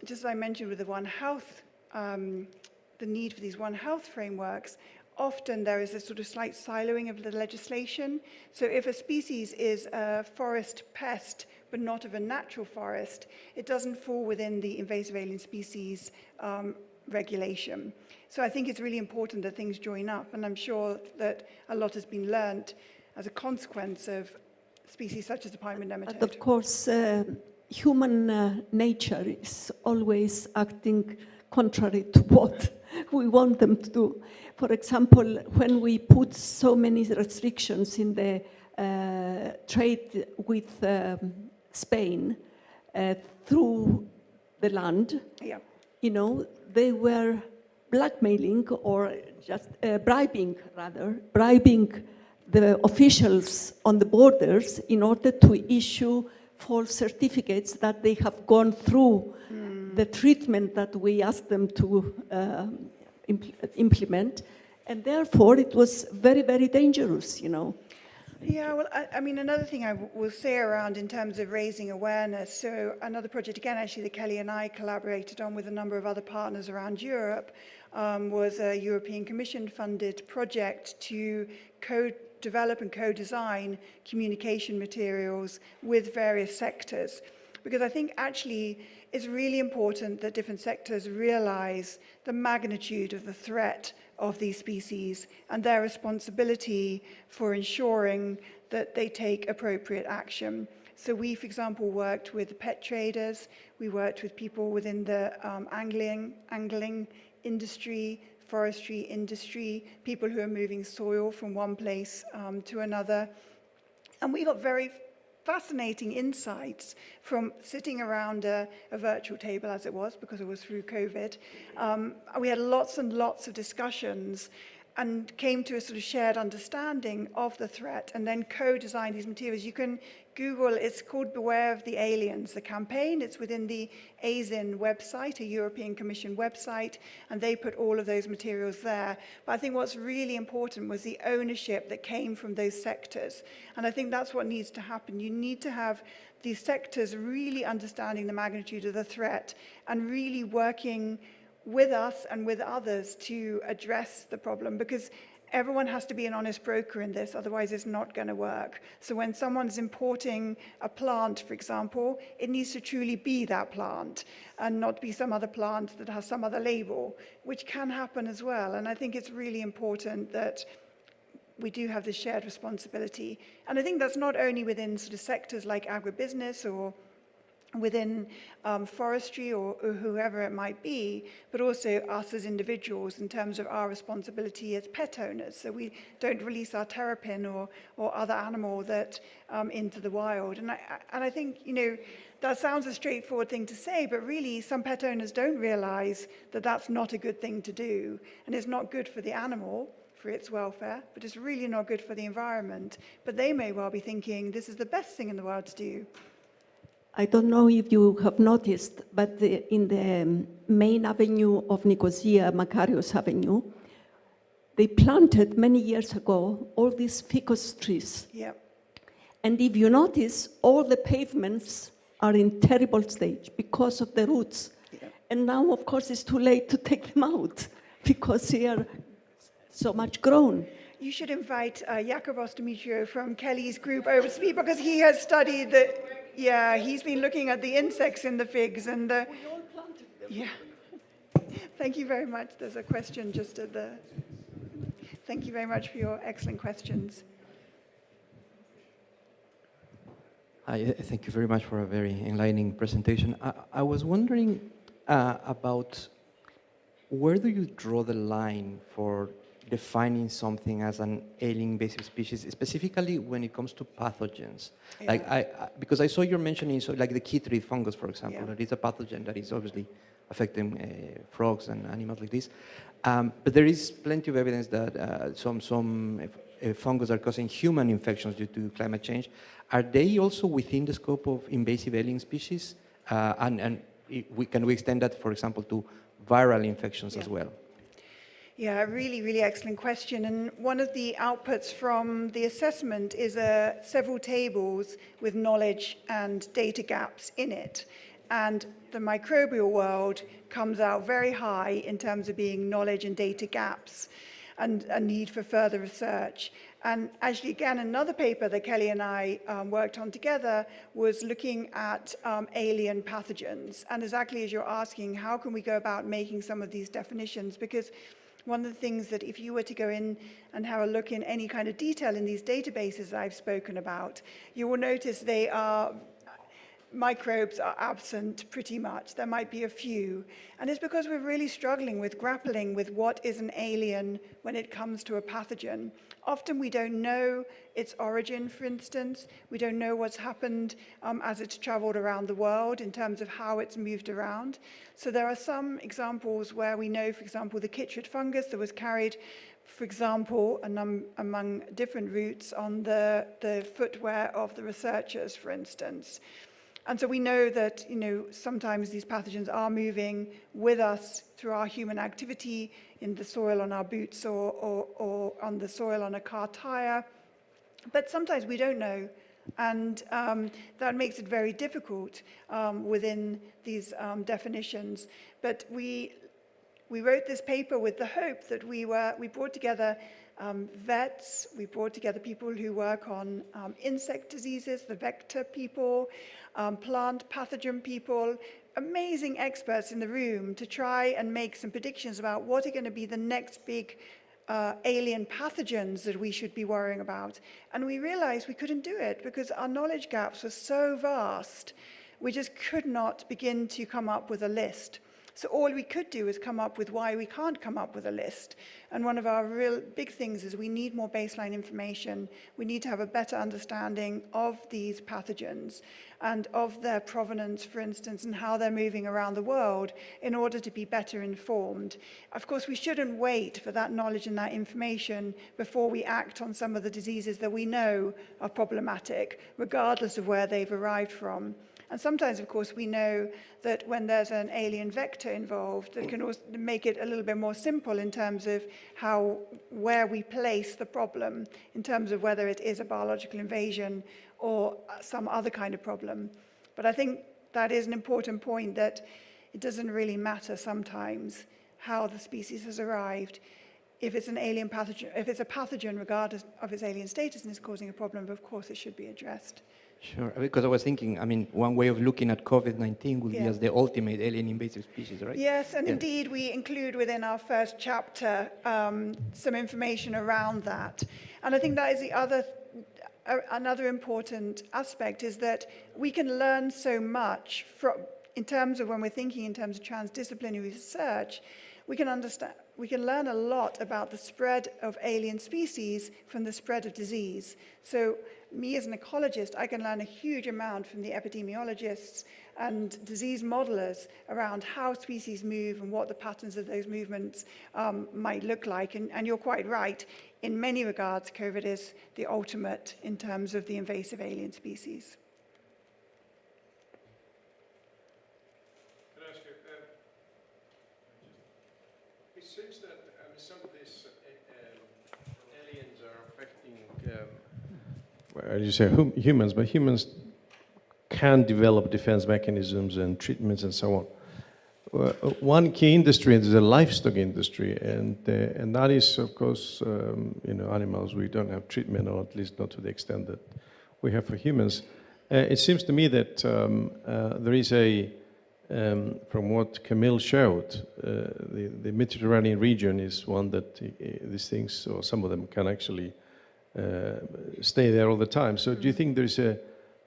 just as I mentioned with the One Health, the need for these One Health frameworks, often there is a sort of slight siloing of the legislation. So if a species is a forest pest, but not of a natural forest, it doesn't fall within the invasive alien species regulation. So I think it's really important that things join up, and I'm sure that a lot has been learned as a consequence of species such as the pinewood nematode. But of course, human nature is always acting contrary to what we want them to do. For example, when we put so many restrictions in the trade with Spain through the land, they were blackmailing or just bribing the officials on the borders in order to issue false certificates that they have gone through the treatment that we asked them to implement. And therefore, it was very, very dangerous, Yeah, well, I mean, another thing I will say around in terms of raising awareness, so another project, again, actually, that Kelly and I collaborated on with a number of other partners around Europe, was a European Commission-funded project to develop and co-design communication materials with various sectors. Because I think actually it's really important that different sectors realize the magnitude of the threat of these species and their responsibility for ensuring that they take appropriate action. So we, for example, worked with pet traders, we worked with people within the angling industry, forestry industry, people who are moving soil from one place to another. And we got very fascinating insights from sitting around a virtual table, as it was, because it was through COVID. We had lots and lots of discussions and came to a sort of shared understanding of the threat and then co-designed these materials. You can Google, it's called Beware of the Aliens, the campaign. It's within the ASIN website, a European Commission website, and they put all of those materials there. But I think what's really important was the ownership that came from those sectors. And I think that's what needs to happen. You need to have these sectors really understanding the magnitude of the threat and really working with us and with others to address the problem, because everyone has to be an honest broker in this, otherwise it's not going to work. So when someone's importing a plant, for example, it needs to truly be that plant and not be some other plant that has some other label, which can happen as well. And I think it's really important that we do have this shared responsibility. And I think that's not only within sort of sectors like agribusiness or within forestry or whoever it might be, but also us as individuals in terms of our responsibility as pet owners. So we don't release our terrapin or other animal that into the wild. And I think, you know, that sounds a straightforward thing to say, but really some pet owners don't realize that that's not a good thing to do. And it's not good for the animal, for its welfare, but it's really not good for the environment. But they may well be thinking this is the best thing in the world to do. I don't know if you have noticed, but in the main avenue of Nicosia, Makarios Avenue, they planted many years ago all these ficus trees. Yeah. And if you notice, all the pavements are in terrible stage because of the roots. Yeah. And now, of course, it's too late to take them out because they are so much grown. You should invite Yakubos Demetriou from Kelly's group over to speak because he has studied the, yeah, he's been looking at the insects in the figs and the, We all planted them. yeah. Thank you very much. There's a question just at the, thank you very much for your excellent questions. Hi, thank you very much for a very enlightening presentation. I was wondering about where do you draw the line for defining something as an alien invasive species, specifically when it comes to pathogens? Yeah. Like because I saw you're mentioning, so like the chytrid fungus, for example, Yeah. that is a pathogen that is obviously affecting frogs and animals like this. But there is plenty of evidence that some fungus are causing human infections due to climate change. Are they also within the scope of invasive alien species? Can we extend that, for example, to viral infections as well? Yeah, really, really excellent question. And one of the outputs from the assessment is several tables with knowledge and data gaps in it. And the microbial world comes out very high in terms of being knowledge and data gaps and a need for further research. And actually, again, another paper that Kelly and I worked on together was looking at alien pathogens. And exactly as you're asking, how can we go about making some of these definitions? Because one of the things that if you were to go in and have a look in any kind of detail in these databases I've spoken about, you will notice microbes are absent pretty much. There might be a few. And it's because we're really struggling with grappling with what is an alien when it comes to a pathogen. Often we don't know its origin, for instance. We don't know what's happened as it's traveled around the world in terms of how it's moved around. So there are some examples where we know, for example, the chytrid fungus that was carried, for example, among different routes on the footwear of the researchers, for instance. And so we know that, sometimes these pathogens are moving with us through our human activity in the soil on our boots or on the soil on a car tire. But sometimes we don't know. And that makes it very difficult within these definitions. But we wrote this paper with the hope that we brought together vets, we brought together people who work on insect diseases, the vector people, plant pathogen people, amazing experts in the room to try and make some predictions about what are going to be the next big alien pathogens that we should be worrying about. And we realized we couldn't do it because our knowledge gaps were so vast, we just could not begin to come up with a list. So all we could do is come up with why we can't come up with a list. And one of our real big things is we need more baseline information. We need to have a better understanding of these pathogens and of their provenance, for instance, and how they're moving around the world in order to be better informed. Of course, we shouldn't wait for that knowledge and that information before we act on some of the diseases that we know are problematic, regardless of where they've arrived from. And sometimes, of course, we know that when there's an alien vector involved, that can also make it a little bit more simple in terms of where we place the problem, in terms of whether it is a biological invasion or some other kind of problem. But I think that is an important point, that it doesn't really matter sometimes how the species has arrived. if it's an alien pathogen, if it's a pathogen regardless of its alien status and is causing a problem, of course it should be addressed. Sure, because I was thinking, I mean, one way of looking at COVID-19 would be as the ultimate alien invasive species, right? Yes, and indeed we include within our first chapter some information around that. And I think that is the other, another important aspect is that we can learn so much from, in terms of when we're thinking in terms of transdisciplinary research, we can learn a lot about the spread of alien species from the spread of disease. So me as an ecologist, I can learn a huge amount from the epidemiologists and disease modelers around how species move and what the patterns of those movements might look like. And you're quite right. In many regards, COVID is the ultimate in terms of the invasive alien species. Can I ask you, it seems that some of these aliens are affecting well, you say humans, but humans can develop defense mechanisms and treatments and so on. One key industry is the livestock industry, and that is, of course, animals. We don't have treatment, or at least not to the extent that we have for humans. It seems to me that there is a, from what Camille showed, the Mediterranean region is one that these things, or some of them, can actually stay there all the time. So do you think there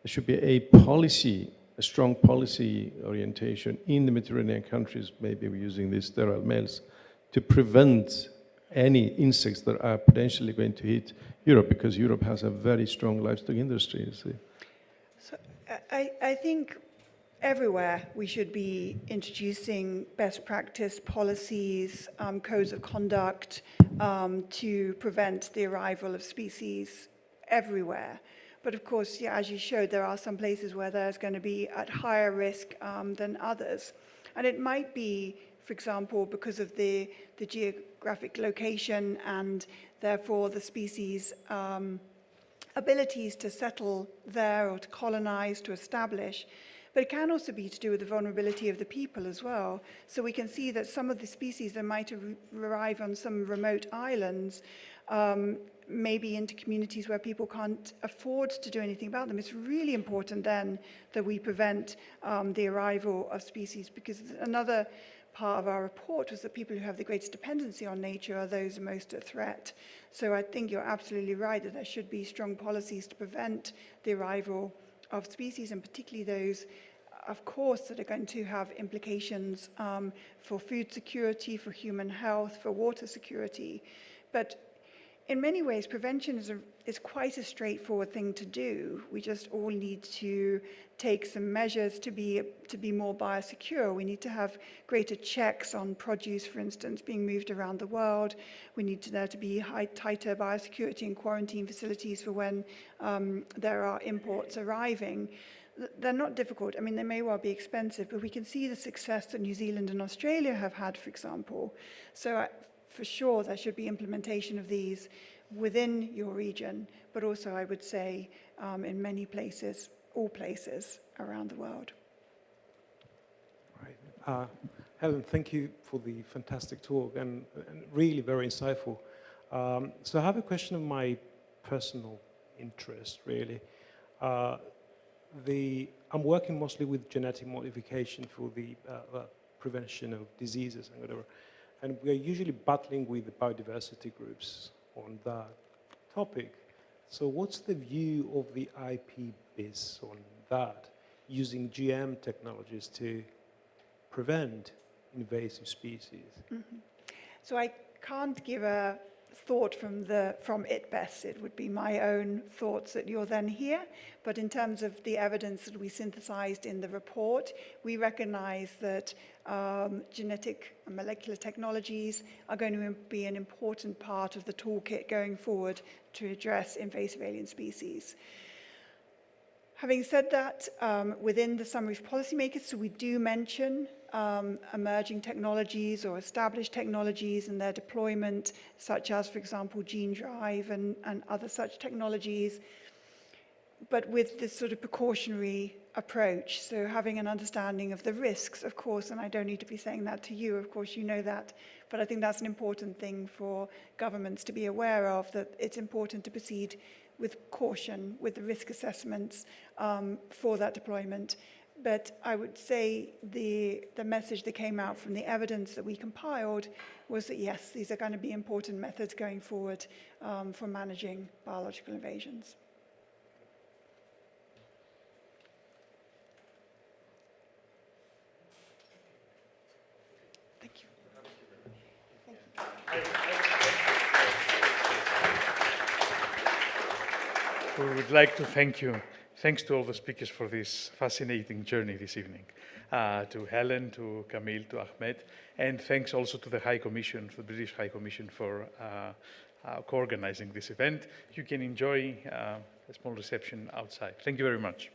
should be a policy, a strong policy orientation in the Mediterranean countries, maybe we're using these sterile males, to prevent any insects that are potentially going to hit Europe, because Europe has a very strong livestock industry, you see? So I think everywhere we should be introducing best practice policies, codes of conduct to prevent the arrival of species everywhere. But of course, yeah, as you showed, there are some places where there's going to be at higher risk than others. And it might be, for example, because of the geographic location and therefore the species' abilities to settle there or to colonize, to establish. But it can also be to do with the vulnerability of the people as well. So we can see that some of the species that might arrive on some remote islands, maybe into communities where people can't afford to do anything about them. It's really important then that we prevent the arrival of species, because another part of our report was that people who have the greatest dependency on nature are those most at threat. So I think you're absolutely right that there should be strong policies to prevent the arrival of species, and particularly those, of course, that are going to have implications for food security, for human health, for water security. But in many ways, prevention is quite a straightforward thing to do. We just all need to take some measures to be more biosecure. We need to have greater checks on produce, for instance, being moved around the world. We need there to be tighter biosecurity and quarantine facilities for when there are imports arriving. They're not difficult. I mean, they may well be expensive, but we can see the success that New Zealand and Australia have had, for example. So for sure, there should be implementation of these within your region, but also, I would say, in many places, all places around the world. Right. Helen, thank you for the fantastic talk and really very insightful. So I have a question of my personal interest, really. I'm working mostly with genetic modification for the prevention of diseases and whatever. And we are usually battling with the biodiversity groups on that topic. So what's the view of the IP biz on that, using GM technologies to prevent invasive species? Mm-hmm. So I can't give a thought from ITBES. It would be my own thoughts that you'll then hear. But in terms of the evidence that we synthesized in the report, we recognize that genetic and molecular technologies are going to be an important part of the toolkit going forward to address invasive alien species. Having said that, within the summary for policymakers, so we do mention emerging technologies or established technologies and their deployment, such as, for example, gene drive and other such technologies. but with this sort of precautionary approach. So having an understanding of the risks, of course, and I don't need to be saying that to you, of course you know that, but I think that's an important thing for governments to be aware of, that it's important to proceed with caution with the risk assessments for that deployment. But I would say the message that came out from the evidence that we compiled was that yes, these are going to be important methods going forward for managing biological invasions. Thank you. We would like to thank you. Thanks to all the speakers for this fascinating journey this evening. To Helen, to Camille, to Ahmed, and thanks also to the High Commission, the British High Commission, for co-organizing this event. You can enjoy a small reception outside. Thank you very much.